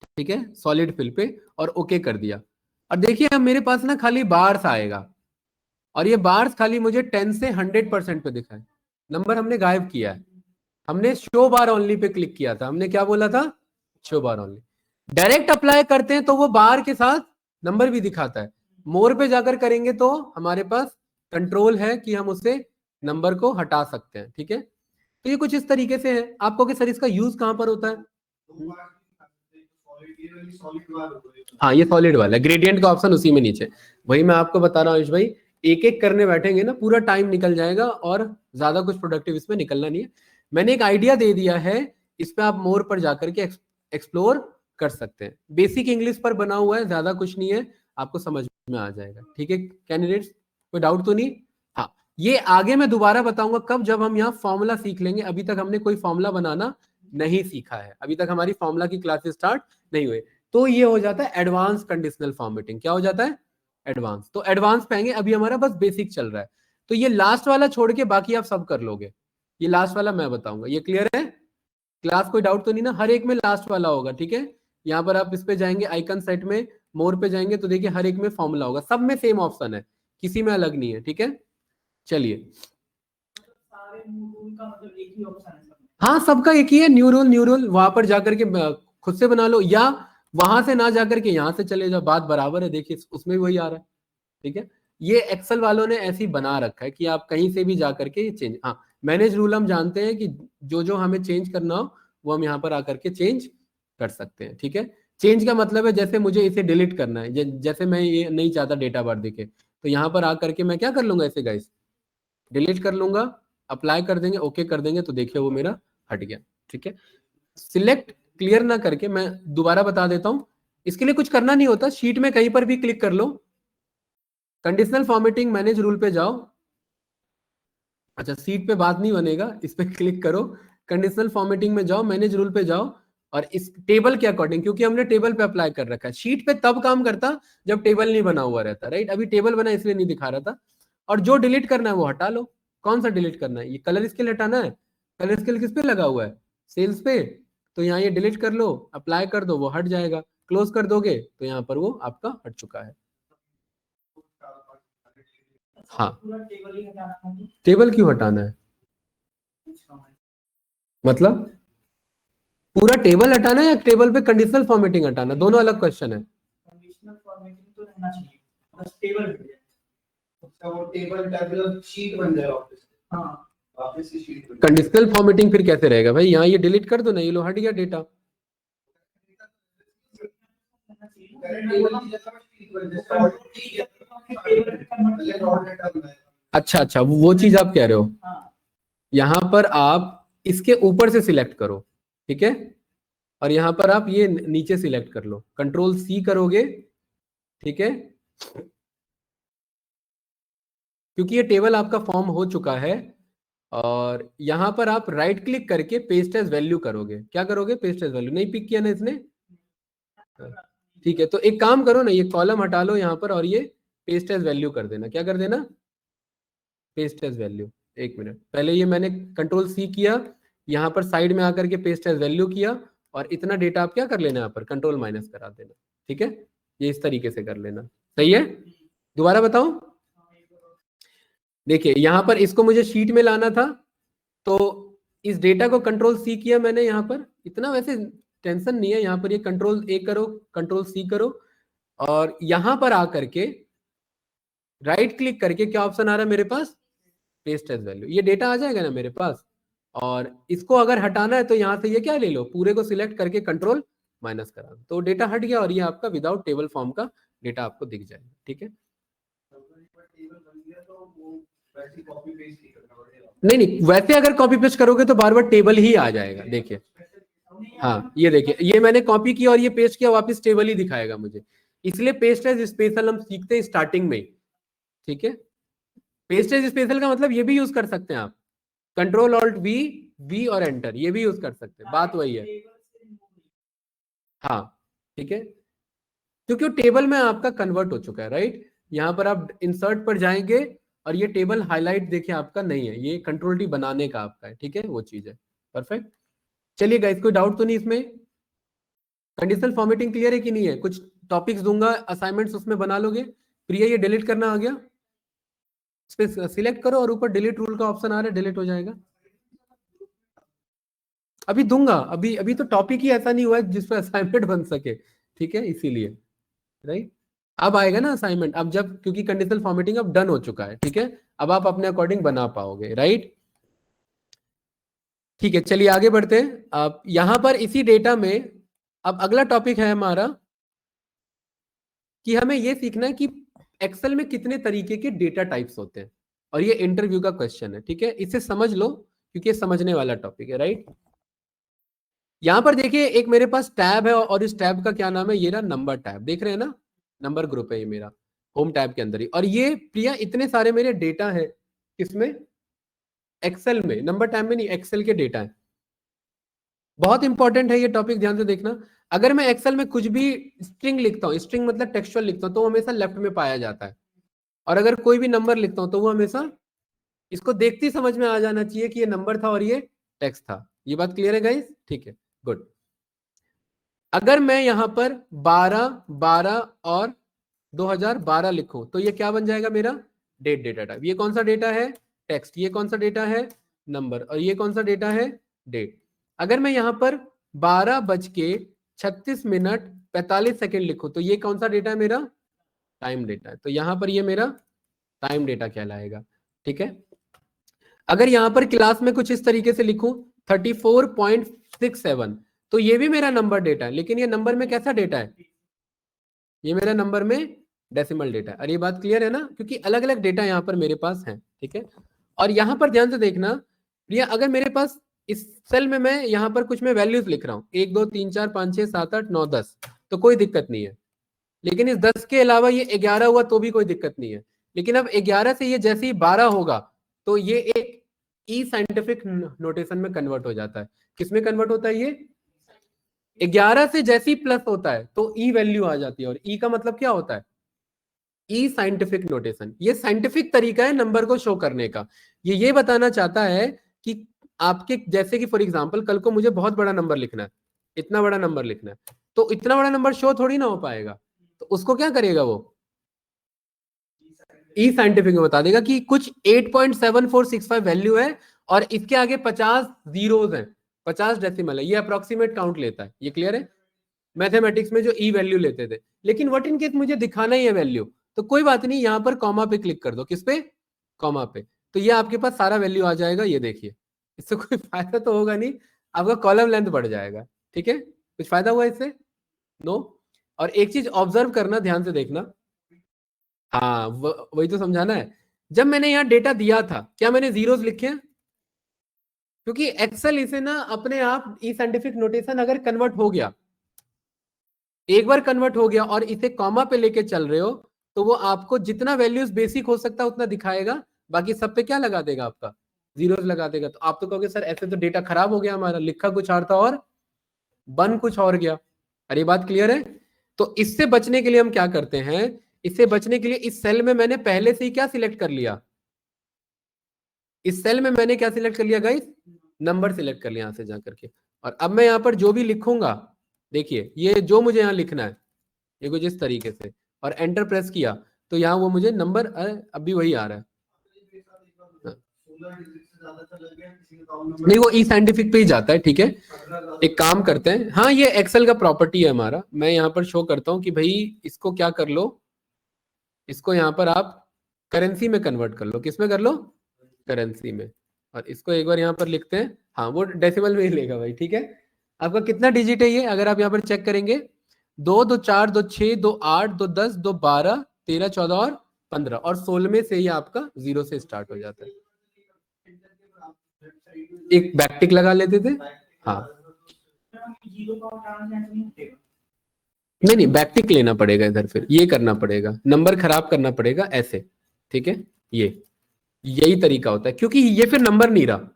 ठीक है, सॉलिड फिल पे, और ओके कर दिया। और देखिए अब मेरे पास ना खाली बार्स आएगा, और ये बार्स खाली मुझे 10 से 100% पे दिखा है, नंबर हमने गायब किया है, हमने शो बार ओनली पे क्लिक किया था, हमने क्या बोला था, शो बार ओनली। डायरेक्ट अप्लाई करते हैं तो वो बार के साथ नंबर भी दिखाता है, मोर पे जाकर करेंगे तो हमारे पास कंट्रोल है कि हम उससे नंबर को हटा सकते हैं, ठीक है। तो ये कुछ इस तरीके से है। आपको कि सर इसका यूज कहां पर होता है, हाँ ये सॉलिड वाला, ग्रेडियंट का ऑप्शन उसी में नीचे, वही मैं आपको बता रहा हूँ आयुष भाई, एक एक करने बैठेंगे ना पूरा टाइम निकल जाएगा, और ज्यादा कुछ प्रोडक्टिव इसमें निकलना नहीं है। मैंने एक आइडिया दे दिया है, इस पे आप मोर पर जाकर के एक्सप्लोर कर सकते हैं, बेसिक इंग्लिश पर बना हुआ है, ज्यादा कुछ नहीं है, आपको समझ में आ जाएगा, ठीक है कैंडिडेट्स, कोई डाउट तो नहीं। हाँ, ये आगे मैं दोबारा बताऊंगा कब, जब हम यहाँ फॉर्मूला सीख लेंगे, अभी तक हमने कोई फॉर्मूला बनाना नहीं सीखा है, अभी तक हमारी फॉर्मूला की क्लासेस स्टार्ट नहीं हुए, तो ये हो जाता है एडवांस कंडीशनल फॉर्मेटिंग, क्या हो जाता है, एडवांस। तो एडवांस पे आएंगे, अभी हमारा बस बेसिक चल रहा है, तो ये लास्ट वाला छोड़ के बाकी आप सब कर लोगे, ये लास्ट वाला मैं बताऊंगा, ये क्लियर है। क्लास कोई डाउट तो नहीं ना? हर एक में लास्ट वाला होगा, ठीक है। यहाँ पर आप इस पे जाएंगे आइकन सेट में, मोर पे जाएंगे तो देखिए हर एक में फॉर्मूला होगा, सब में सेम ऑप्शन है, किसी में अलग नहीं है, ठीक है। चलिए, हाँ सबका एक ही है, न्यू रूल वहां पर जाकर के खुद से बना लो, या वहां से ना जाकर के यहाँ से चले जाओ, बात बराबर है। देखिए उसमें भी वही आ रहा है, ठीक है। ये एक्सेल वालों ने ऐसे ही बना रखा है कि आप कहीं से भी जाकर के चेंज, हाँ मैनेज रूल हम जानते हैं कि जो जो हमें चेंज करना हो वो हम यहाँ पर आकर के चेंज कर सकते हैं, ठीक है। चेंज का मतलब है जैसे मुझे इसे डिलीट करना है, जैसे मैं ये नहीं चाहता डेटा बार दिखे, तो यहाँ पर आकर के मैं क्या कर लूंगा, इसे गाइस डिलीट कर लूंगा, अप्लाई कर देंगे, ओके कर देंगे, तो देखिए वो मेरा हट गया, ठीक है। सिलेक्ट क्लियर ना करके, मैं दोबारा बता देता हूं, इसके लिए कुछ करना नहीं होता, शीट में कहीं पर भी क्लिक कर लो, कंडीशनल फॉर्मेटिंग मैनेज रूल पे जाओ, अच्छा सीट पे बात नहीं बनेगा, इस पे क्लिक करो, कंडीशनल फॉर्मेटिंग में जाओ, मैनेज रूल पे जाओ, और इस टेबल के अकॉर्डिंग, क्योंकि हमने टेबल पे अप्लाई कर रखा है, शीट पे तब काम करता जब टेबल नहीं बना हुआ रहता, राइट। अभी टेबल बना इसलिए नहीं दिखा रहा था। और जो डिलीट करना है वो हटा लो। कौन सा डिलीट करना है? ये कलर स्केल हटाना है। कलर स्केल किस पे लगा हुआ है? सेल्स पे। तो यहाँ ये डिलीट कर लो, अप्लाई कर दो, वो हट जाएगा। क्लोज कर दोगे तो यहाँ पर वो आपका हट चुका है। हाँ, टेबल क्यों हटाना है? मतलब पूरा टेबल हटाना है या टेबल पे कंडीशनल फॉर्मेटिंग हटाना? दोनों अलग क्वेश्चन है। कंडीशनल फॉर्मेटिंग तो रहना चाहिए, बस टेबल मिल जाए, उसका वो टेबल टैबुलर शीट बन जाए वापस। हाँ, वापस से शीट बन। कंडीशनल फॉर्मेटिंग फिर कैसे रहेगा भाई? यहाँ ये डिलीट कर दो ना, ये लो हट गया डेटा। अच्छा अच्छा, वो चीज आप कह रहे हो। यहाँ पर आप इसके ऊपर से सिलेक्ट करो, ठीक है, और यहाँ पर आप ये नीचे सिलेक्ट कर लो, कंट्रोल सी करोगे, ठीक है, क्योंकि ये टेबल आपका फॉर्म हो चुका है। और यहाँ पर आप राइट क्लिक करके पेस्ट एज वैल्यू करोगे। क्या करोगे? Paste as value. नहीं पिक किया ना इसने? ठीक है, तो एक काम करो ना, ये कॉलम हटा लो यहाँ पर, और ये पेस्ट एज वैल्यू कर देना। क्या कर देना? Paste as value. एक मिनट, पहले ये मैंने कंट्रोल सी किया, यहाँ पर साइड में आकर के पेस्ट एज वैल्यू किया, और इतना डेटा आप क्या कर लेना, यहाँ पर कंट्रोल माइनस करा देना, ठीक है। ये इस तरीके से कर लेना, सही है। दोबारा बताओ, देखिए यहाँ पर इसको मुझे शीट में लाना था, तो इस डेटा को कंट्रोल सी किया मैंने यहाँ पर, इतना वैसे टेंशन नहीं है। यहाँ पर ये कंट्रोल ए करो, कंट्रोल सी करो, और यहाँ पर आकर के राइट क्लिक करके क्या ऑप्शन आ रहा है मेरे पास? Paste as value. ये डेटा आ जाएगा ना मेरे पास, और इसको अगर हटाना है तो यहाँ से ये क्या ले लो, पूरे को सिलेक्ट करके कंट्रोल माइनस करा, तो डेटा हट गया, और ये आपका विदाउट टेबल फॉर्म का डेटा आपको दिख जाएगा, ठीक है। नहीं नहीं, वैसे अगर कॉपी पेस्ट करोगे तो बार बार टेबल ही आ जाएगा। देखिए, हाँ ये देखिए, ये मैंने कॉपी किया और ये पेस्ट किया, वापस टेबल ही दिखाएगा मुझे। इसलिए पेस्ट एज स्पेशल हम सीखते हैं स्टार्टिंग में, ठीक है। पेस्ट एज स्पेशल का मतलब ये भी यूज कर सकते हैं आप, कंट्रोल ऑल्ट वी, वी और एंटर, ये भी यूज कर सकते हैं, बात वही है। हाँ ठीक है, क्योंकि टेबल में आपका कन्वर्ट हो चुका है, राइट। यहाँ पर आप इंसर्ट पर जाएंगे और ये टेबल हाईलाइट देखिए आपका नहीं है, ये कंट्रोल टी बनाने का आपका है, ठीक है, वो चीज है। परफेक्ट। चलिए गाइस, कोई डाउट तो नहीं इसमें? कंडीशनल फॉर्मेटिंग क्लियर है कि नहीं है? कुछ टॉपिक्स दूंगा, असाइनमेंट्स उसमें बना लोगे। प्रिया, ये डिलीट करना आ गया, इस पे सिलेक्ट करो और ऊपर डिलीट रूल का ऑप्शन आ रहा है, डिलीट हो जाएगा। अभी दूंगा, अभी तो टॉपिक ही ऐसा नहीं हुआ है जिस पर असाइनमेंट बन सके, ठीक है, इसीलिए, राइट। अब आएगा ना असाइनमेंट, अब जब, क्योंकि कंडीशनल फॉर्मेटिंग अब डन हो चुका है, ठीक है, अब आप अपने अकॉर्डिंग बना पाओगे, राइट। ठीक है, चलिए आगे बढ़ते हैं। अब यहां पर इसी डेटा में अब अगला टॉपिक है हमारा कि हमें यह सीखना है कि एक्सेल में कितने तरीके के डेटा टाइप्स होते हैं, और ये इंटरव्यू का क्वेश्चन है, ठीक है, इसे समझ लो क्योंकि ये समझने वाला टॉपिक है, राइट। यहां पर देखिए एक मेरे पास टैब है, और इस टैब का क्या नाम है? ये रहा नंबर टैब, देख रहे हैं ना, नंबर ग्रुप है ये मेरा, होम टैब के अंदर ही। और ये प्रिया इतने सारे मेरे डेटा है, किसमें? एक्सेल में, नंबर टैब में नहीं, एक्सेल के डेटा है। बहुत इंपॉर्टेंट है ये टॉपिक, ध्यान से देखना। अगर मैं एक्सेल में कुछ भी स्ट्रिंग लिखता हूँ, स्ट्रिंग मतलब टेक्सचुअल लिखता हूँ, तो हमेशा लेफ्ट में पाया जाता है, और अगर कोई भी नंबर लिखता हूँ तो वो हमेशा, इसको देखते ही समझ में आ जाना चाहिए कि ये नंबर था और ये टेक्स्ट था, ये बात क्लियर है गाइस? ठीक है, गुड। अगर मैं यहां पर 12, 12 और 2012 लिखूं तो ये क्या बन जाएगा मेरा? Date data type. ये कौन सा डेटा है? टेक्स्ट। ये कौन सा डेटा है? नंबर। और ये कौन सा डेटा है? डेट। अगर मैं यहां पर 12:36:45 लिखूं तो ये कौन सा डेटा है मेरा? टाइम डेटा है। तो यहां पर ये मेरा टाइम डेटा कहलाएगा। ठीक है। अगर यहां पर क्लास में कुछ इस तरीके से लिखूं 34.67 तो ये भी मेरा नंबर डेटा है, लेकिन ये नंबर में कैसा डेटा है? ये मेरा नंबर में डेसिमल डेटा है। और ये बात क्लियर है ना, क्योंकि अलग अलग डेटा यहाँ पर मेरे पास है। ठीक है। और यहाँ पर ध्यान से देखना प्रिया, अगर मेरे पास इस सेल में मैं यहाँ पर कुछ मैं वैल्यूज लिख रहा हूँ 1 2 3 4 5 6 7 8 9 10 तो कोई दिक्कत नहीं है। लेकिन इस 10 के अलावा ये 11 हुआ तो भी कोई दिक्कत नहीं है। लेकिन अब 11 से ये जैसे ही 12 होगा तो ये एक ई साइंटिफिक नोटेशन में कन्वर्ट हो जाता है। किसमें कन्वर्ट होता है? ये 11 से जैसे ही प्लस होता है तो ई वैल्यू आ जाती है। और ई का मतलब क्या होता है? ई साइंटिफिक नोटेशन। ये साइंटिफिक तरीका है नंबर को शो करने का। ये बताना चाहता है कि आपके जैसे कि फॉर एग्जांपल कल को मुझे बहुत बड़ा नंबर लिखना है, इतना बड़ा नंबर लिखना है, तो इतना बड़ा नंबर शो थोड़ी ना हो पाएगा। तो उसको क्या करेगा वो? ई साइंटिफिक में बता देगा कि कुछ 8.7465 वैल्यू है और इसके आगे 50 जीरोस हैं, 50 डेसिमल है। ये अप्रोक्सीमेट काउंट लेता है। ये क्लियर है? मैथमेटिक्स में जो ई वैल्यू लेते थे। लेकिन व्हाट इन केस मुझे दिखाना ही है वैल्यू, तो कोई बात नहीं, यहां पर कॉमा पे क्लिक कर दो। किस पे? कॉमा पे। तो ये आपके पास सारा वैल्यू आ जाएगा। ये देखिए, इससे कोई फायदा तो होगा नहीं, आपका कॉलम लेंथ बढ़ जाएगा। ठीक है, कुछ फायदा हुआ इससे? नो। और एक चीज ऑब्जर्व करना, ध्यान से देखना। हाँ, वही तो समझाना है। जब मैंने यहाँ डेटा दिया था क्या मैंने जीरोस लिखे हैं? क्योंकि एक्सेल इसे ना अपने आप ई साइंटिफिक नोटेशन अगर कन्वर्ट हो गया, एक बार कन्वर्ट हो गया और इसे कॉमा पे लेके चल रहे हो तो वो आपको जितना वैल्यूज बेसिक हो सकता है उतना दिखाएगा, बाकी सब पे क्या लगा देगा? आपका जीरोस लगा देगा। तो आप तो कहोगे सर ऐसे तो डेटा खराब हो गया हमारा, लिखा कुछ और था और बन कुछ और गया। अरे बात क्लियर है? तो इससे बचने के लिए हम क्या करते हैं? इससे बचने के लिए इस सेल में मैंने पहले से ही क्या सिलेक्ट कर लिया? इस सेल में मैंने क्या सिलेक्ट कर लिया गाइस? नंबर सिलेक्ट कर लिया यहां से जाकर के। और अब मैं यहां पर जो भी लिखूंगा, देखिए ये जो मुझे यहां लिखना है ये कुछ इस तरीके से, और एंटर प्रेस किया तो यहाँ वो मुझे नंबर अभी वही आ रहा है। नहीं, वो ई साइंटिफिक पे ही जाता है। ठीक है, एक काम करते हैं। हाँ, ये एक्सेल का प्रॉपर्टी है हमारा। मैं यहाँ पर शो करता हूँ कि भाई इसको क्या कर लो, इसको यहाँ पर आप करेंसी में कन्वर्ट कर लो। किस में कर लो? करेंसी में। और इसको एक बार यहाँ पर लिखते हैं। हाँ, वो डेसिमल में ही लेगा भाई। ठीक है, आपका कितना डिजिट है ये? अगर आप यहाँ पर चेक करेंगे 2 2 4 2 6 2 8 2 10 2 12 13 14 और 15 और 16 से ही आपका 0 से स्टार्ट हो जाता है। एक बैकटिक लगा लेते थे। हाँ, नहीं, बैकटिक लेना पड़ेगा इधर, फिर ये करना पड़ेगा, नंबर खराब करना पड़ेगा ऐसे। ठीक है, यही तरीका होता है, क्योंकि ये फिर नंबर नहीं रहा,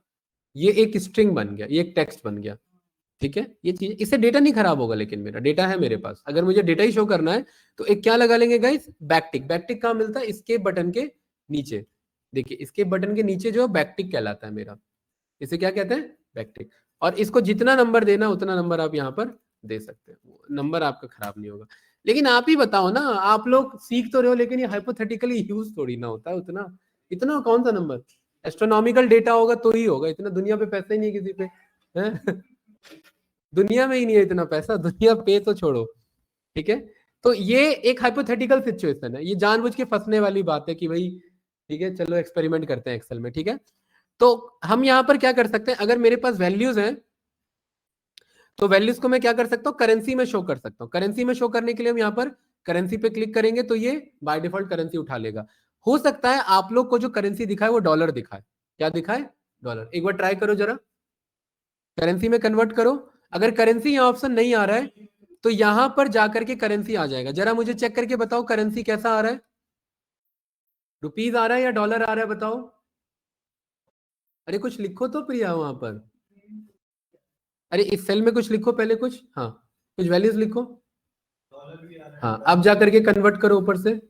ये एक स्ट्रिंग बन गया, ये एक टेक्स्ट बन गया। ठीक है, ये चीज, इससे डेटा नहीं खराब होगा। लेकिन मेरा डेटा है मेरे पास, अगर मुझे डेटा ही शो करना है तो एक क्या लगा लेंगे गाइस? बैकटिक। बैकटिक कहाँ मिलता है? इसके बटन के नीचे। देखिए, इसके बटन के नीचे जो बैकटिक कहलाता है मेरा, इसे क्या कहते हैं? बैकटिक। और इसको जितना नंबर देना उतना नंबर आप यहाँ पर दे सकते हैं, नंबर आपका खराब नहीं होगा। लेकिन आप ही बताओ ना, आप लोग सीख तो रहे हो लेकिन ये हाइपोथेटिकली यूज थोड़ी ना होता है उतना। इतना कौन सा नंबर? एस्ट्रोनॉमिकल डेटा होगा तो ही होगा। इतना दुनिया पे पैसा ही नहीं किसी पे है। दुनिया में ही नहीं है इतना पैसा, दुनिया पे तो छोड़ो। ठीक है, तो ये एक हाइपोथेटिकल सिचुएशन है, ये जानबूझ के फंसने वाली बात है कि भाई ठीक है चलो एक्सपेरिमेंट करते हैं एक्सेल में। ठीक है, तो हम यहां पर क्या कर सकते हैं? अगर मेरे पास वैल्यूज हैं तो वैल्यूज को मैं क्या कर सकता हूं? करेंसी में शो कर सकता हूं। करेंसी में शो करने के लिए हम यहाँ पर करेंसी पे क्लिक करेंगे तो ये बाय डिफॉल्ट करेंसी उठा लेगा। हो सकता है आप लोग को जो करेंसी दिखाए वो डॉलर दिखाए। क्या दिखाए? डॉलर। एक बार ट्राई करो जरा, करेंसी में कन्वर्ट करो। अगर करेंसी यहाँ ऑप्शन नहीं आ रहा है तो यहां पर जाकर के करेंसी आ जाएगा। जरा मुझे चेक करके बताओ करेंसी कैसा आ रहा है? रुपीज आ रहा है या डॉलर आ रहा है? बताओ। अरे कुछ लिखो तो प्रिया वहां पर। अरे इस सेल में कुछ लिखो पहले, कुछ, हाँ कुछ वैल्यूज लिखो। हाँ, अब जा करके कन्वर्ट करो ऊपर से,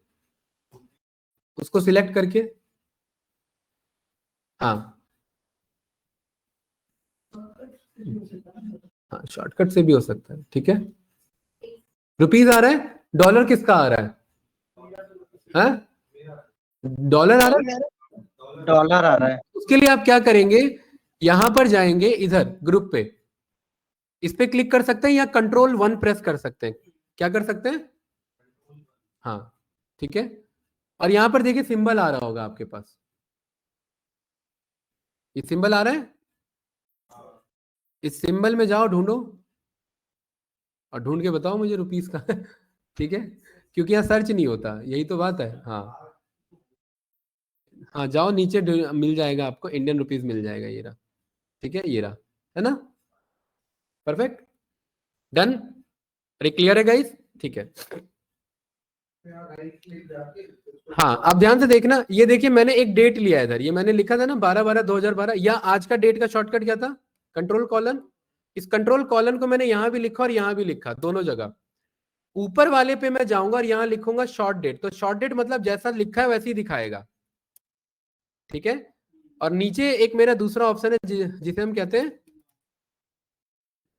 उसको सिलेक्ट करके। हाँ, हाँ शॉर्टकट से भी हो सकता है, ठीक है। रुपीज आ रहा है, डॉलर किसका आ रहा है? डॉलर आ रहा है, डॉलर आ रहा है। उसके लिए आप क्या करेंगे, यहां पर जाएंगे, इधर ग्रुप पे, इस पे क्लिक कर सकते हैं या Ctrl+1 प्रेस कर सकते हैं। क्या कर सकते हैं? हाँ ठीक है। और यहां पर देखिए सिंबल आ रहा होगा आपके पास, ये सिंबल आ रहा है, इस सिंबल में जाओ, ढूंढो और ढूंढ के बताओ मुझे रुपीस का ठीक है, क्योंकि यहाँ सर्च नहीं होता, यही तो बात है। हाँ हाँ जाओ नीचे, मिल जाएगा आपको, इंडियन रुपीस मिल जाएगा, ये रहा, ठीक है, ये रहा, है ना, परफेक्ट, डन, अरे क्लियर है गाइस, ठीक है। हाँ अब ध्यान से देखना, ये देखिए मैंने एक डेट लिया है इधर, ये मैंने लिखा था ना 12/12/2012, या आज का डेट का शॉर्टकट क्या था? Control colon. इस कंट्रोल कॉलन को मैंने यहां भी लिखा और यहां भी लिखा, दोनों जगह। ऊपर वाले पे मैं जाऊंगा और यहां लिखूंगा शॉर्ट डेट, तो शॉर्ट डेट मतलब जैसा लिखा है वैसे ही दिखाएगा, ठीक है। और नीचे एक मेरा दूसरा ऑप्शन है जिसे हम कहते हैं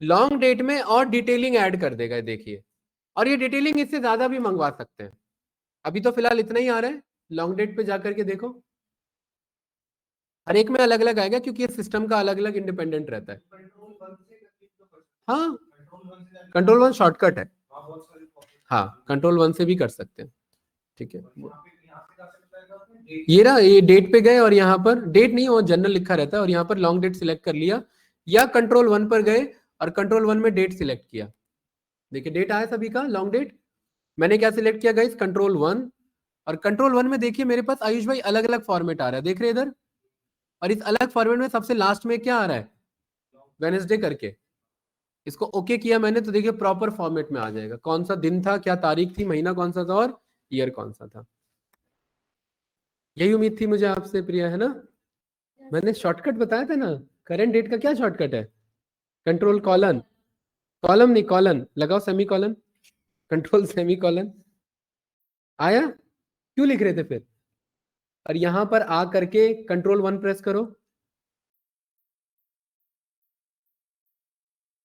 लॉन्ग डेट में, और डिटेलिंग ऐड कर देगा, देखिए। और ये डिटेलिंग इससे ज्यादा भी मंगवा सकते हैं, अभी तो फिलहाल इतना ही आ रहा है। लॉन्ग डेट पे जाकर के देखो, हर एक में अलग अलग आएगा, क्योंकि ये सिस्टम का अलग अलग इंडिपेंडेंट रहता है। हाँ Ctrl+1 शॉर्टकट है, हाँ Ctrl+1 से भी कर सकते हैं, ठीक है। ये रहा, ये डेट पे गए और यहाँ पर डेट नहीं, वो जनरल लिखा रहता है, और यहाँ पर लॉन्ग डेट सिलेक्ट कर लिया, या Ctrl+1 पर गए और Ctrl+1 में डेट सिलेक्ट किया, देखिए डेट आया सभी का, लॉन्ग डेट। मैंने क्या सिलेक्ट किया गाइस? Ctrl+1, और Ctrl+1 में देखिए मेरे पास आयुष भाई अलग अलग फॉर्मेट आ रहा है, देख रहे हैं इधर, और इस अलग फॉर्मेट में सबसे लास्ट में क्या आ रहा है? वेडनेसडे करके। इसको ओके किया मैंने, तो देखिए प्रॉपर फॉर्मेट में आ जाएगा, कौन सा दिन था, क्या तारीख थी, महीना कौन सा था, और ईयर कौन सा था। यही उम्मीद थी मुझे आपसे प्रिया, है ना। मैंने शॉर्टकट बताया था ना, करंट डेट का क्या शॉर्टकट है? कंट्रोल कॉलन, कॉलम नहीं कॉलन लगाओ, semi colon, control semi colon. आया? क्यों लिख रहे थे फिर? और यहां पर आ करके Ctrl+1 प्रेस करो,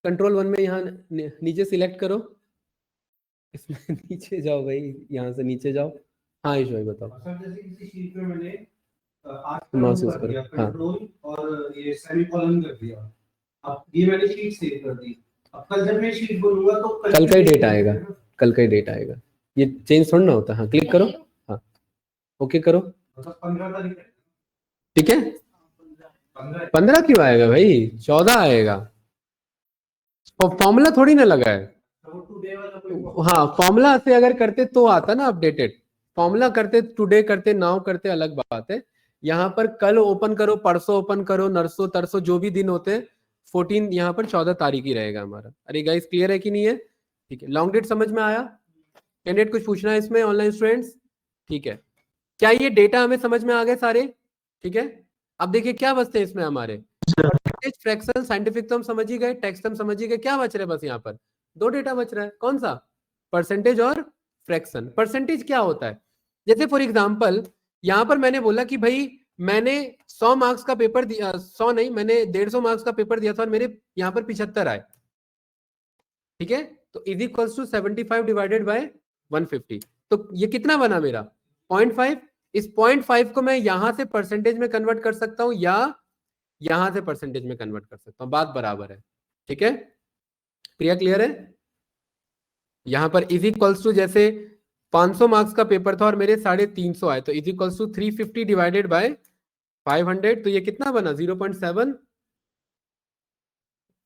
Ctrl+1 में यहाँ नीचे सिलेक्ट करो, इसमें नीचे जाओ भाई, यहाँ से नीचे जाओ। हाँ ईश भाई बताओ। जैसे किसी शीट में मैंने माउस यूज करो, हाँ कंट्रोल और ये सेमीकोलन कर दिया, अब ये मैंने शीट सेव कर दी। अब कल जब मैं शीट बोलूंगा तो कल का ही डेट आएगा, कल का ही डेट आएगा, ये चेंज थोड़ा ना होता। हाँ क्लिक करो, हाँ ओके करो, मतलब 15 तारीख, ठीक है। 15 क्यों आएगा भाई, 14 आएगा, फॉर्मूला थोड़ी ना लगा है। हाँ फॉर्मूला से अगर करते तो आता ना अपडेटेड, फॉर्मूला करते, टुडे करते, नाउ करते, अलग बात है। यहाँ पर कल ओपन करो, परसों ओपन करो, नरसों तरसों जो भी दिन होते हैं, 14 यहाँ पर 14 तारीख ही रहेगा हमारा। अरे गाइस क्लियर है कि नहीं है? ठीक है, लॉन्ग डेट समझ में आया? कैंडिडेट कुछ पूछना है इसमें, ऑनलाइन स्टूडेंट्स? ठीक है, क्या ये डेटा हमें समझ में आ गए सारे? ठीक है, अब देखिए क्या बचते हैं इसमें हमारे, परसेंटेज, फ्रैक्शन, साइंटिफिक तो हम समझ ही गए, टेक्स्ट हम समझ ही गए, क्या बच रहा है? बस यहाँ पर दो डेटा बच रहा है, कौन सा? परसेंटेज और फ्रैक्शन। परसेंटेज क्या होता है? जैसे फॉर एग्जांपल यहाँ पर मैंने बोला कि भाई मैंने 100 मार्क्स का पेपर दिया, 100 नहीं, मैंने 150 मार्क्स का पेपर दिया था और मेरे यहाँ पर 75 आए, ठीक है, तो is equals to 75 divided by 150, तो ये कितना बना मेरा? 0.5। इस 0.5 को मैं यहां से परसेंटेज में कन्वर्ट कर सकता हूं, या यहां से परसेंटेज में कन्वर्ट कर सकता हूं, बात बराबर है, ठीक है। प्रिया क्लियर है? यहां पर इज इक्वल्स टू, जैसे 500 मार्क्स का पेपर था और मेरे 350 आए, तो is equals to 350 divided by 500, तो ये कितना बना? 0.7।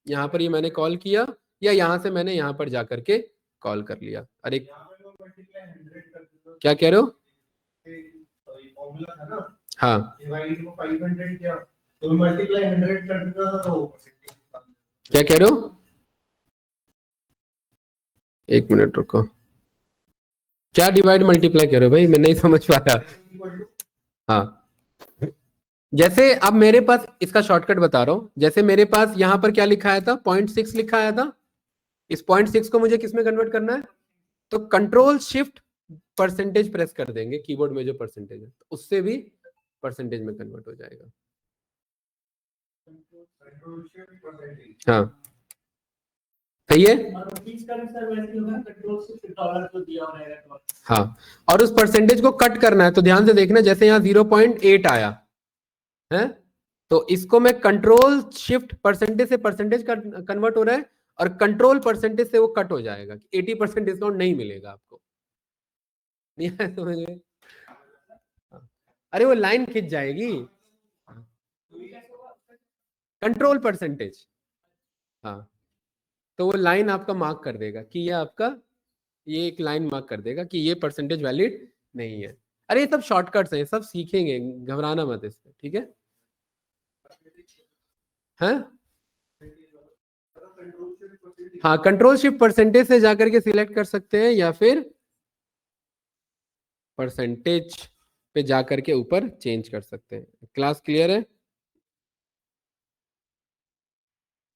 यहां पर ये मैंने कॉल किया, या यहां से मैंने यहां पर जाकर के कॉल कर लिया। अरे क्या कह रहे हो? हाँ क्या कह रहे हो? एक मिनट रुको, क्या डिवाइड मल्टीप्लाई कह रहे हो भाई, मैं नहीं समझ पाया। हाँ जैसे अब मेरे पास इसका शॉर्टकट बता रहा हूं, जैसे मेरे पास यहां पर क्या लिखा आया था? 0.6 लिखा आया था, इस 0.6 को मुझे किस में कन्वर्ट करना है? तो कंट्रोल शिफ्ट परसेंटेज प्रेस कर देंगे कीबोर्ड में, जो परसेंटेज है तो उससे भी परसेंटेज में कन्वर्ट हो जाएगा। हाँ सही है। हाँ, और उस परसेंटेज को कट करना है, तो ध्यान से देखना, जैसे यहाँ 0.8 आया है, तो इसको मैं कंट्रोल शिफ्ट परसेंटेज से परसेंटेज कन्वर्ट हो रहा है, और कंट्रोल परसेंटेज से वो कट हो जाएगा, 80% डिस्काउंट नहीं मिलेगा आपको। नहीं आया समझ में? अरे वो लाइन खिंच जाएगी, कंट्रोल परसेंटेज। हाँ, तो वो लाइन आपका मार्क कर देगा कि ये आपका, ये एक लाइन मार्क कर देगा कि ये परसेंटेज वैलिड नहीं है। अरे ये सब शॉर्टकट्स हैं, सब सीखेंगे, घबराना मत इस पे, ठीक है? हाँ हाँ, कंट्रोल शिफ्ट परसेंटेज से जाकर के सिलेक्ट कर सकते हैं, या फिर परसेंटेज पे जाकर के ऊपर चेंज कर सकते हैं। क्लास क्लियर है?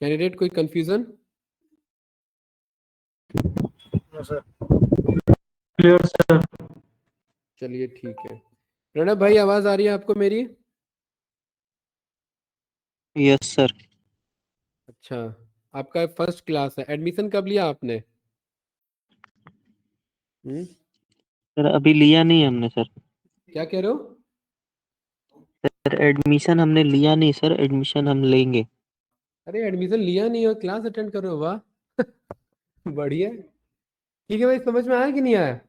कैंडिडेट कोई कंफ्यूजन? Clear sir. चलिए ठीक है। प्रणब भाई आवाज आ रही है आपको मेरी? Yes sir. अच्छा, आपका फर्स्ट क्लास है, एडमिशन कब लिया आपने? सर अभी लिया नहीं हमने सर। क्या कह रहे हो? सर एडमिशन हमने लिया नहीं सर, एडमिशन हम लेंगे। अरे एडमिशन लिया नहीं और क्लास अटेंड कर रहे हो, वाह बढ़िया। ठीक है भाई, समझ में आया कि नहीं आया?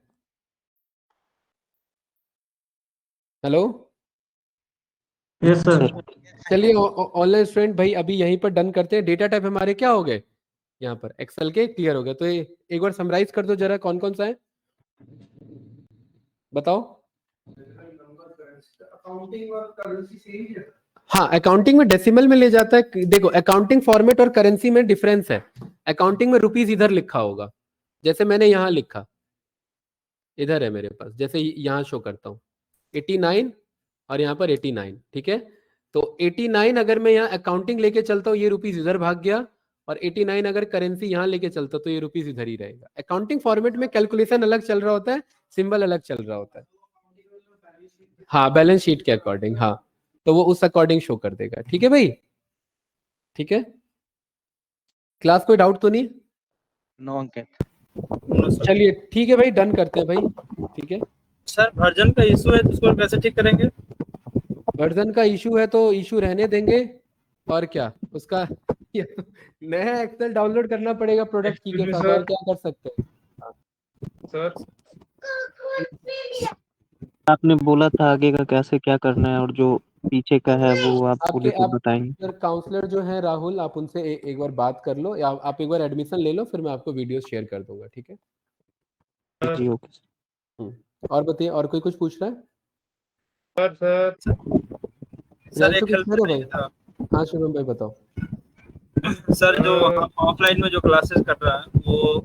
Hello, yes sir. चलिए ऑनलाइन स्टूडेंट भाई अभी यहीं पर डन करते हैं। डेटा टाइप हमारे क्या हो गए यहाँ पर, एक्सेल के क्लियर हो गए। तो ये एक बार समराइज कर दो जरा, कौन कौन सा है बताओ। अकाउंटिंग और करेंसी सेम है। हाँ, अकाउंटिंग में डेसिमल में ले जाता है। देखो अकाउंटिंग फॉर्मेट और करेंसी में डिफरेंस है। अकाउंटिंग में रुपीज इधर लिखा होगा, जैसे मैंने यहाँ लिखा, इधर है मेरे पास, जैसे यहाँ शो करता हूँ 89 और यहाँ पर 89, ठीक है? तो 89 अगर मैं यहाँ अकाउंटिंग लेके चलता हूँ, ये रुपीज इधर भाग गया, और 89 अगर करेंसी यहाँ लेके चलता तो ये रुपीज इधर ही रहेगा। अकाउंटिंग फॉर्मेट में कैलकुलेशन अलग चल रहा होता है, सिंबल अलग चल रहा होता है। हाँ, बैलेंस शीट के अकॉर्डिंग, हाँ, तो वो उस अकॉर्डिंग शो कर देगा। ठीक है भाई, ठीक है? क्लास कोई डाउट तो नहीं? नो अंकित। चलिए ठीक है भाई, डन करते हैं भाई, ठीक है? सर वर्जन का इशू है तो उसको कैसे ठीक करेंगे? वर्जन का इशू है तो इशू रहने देंगे, और क्या उसका नया एक्सेल डाउनलोड करना पड़ेगा प्रोडक्ट की के साथ, और क्या कर सकते हैं सर आपने बोला था आगे का कैसे क्या करना है, और जो पीछे का है वो आप बोले तो बताएंगे। सर काउंसलर जो है राहुल, आप उनसे एक बार बात कर लो, या आप एक बार एडमिशन ले लो, फिर मैं आपको वीडियो शेयर कर दूंगा, ठीक है? जी ओके। और बताइए, और कोई कुछ पूछ रहा है? सर एक कुछ हेल्प कह रहे हो चाहिए भाई? था। हाँ शुभम भाई बताओ। सर जो ऑफलाइन में जो क्लासेस कर रहा है वो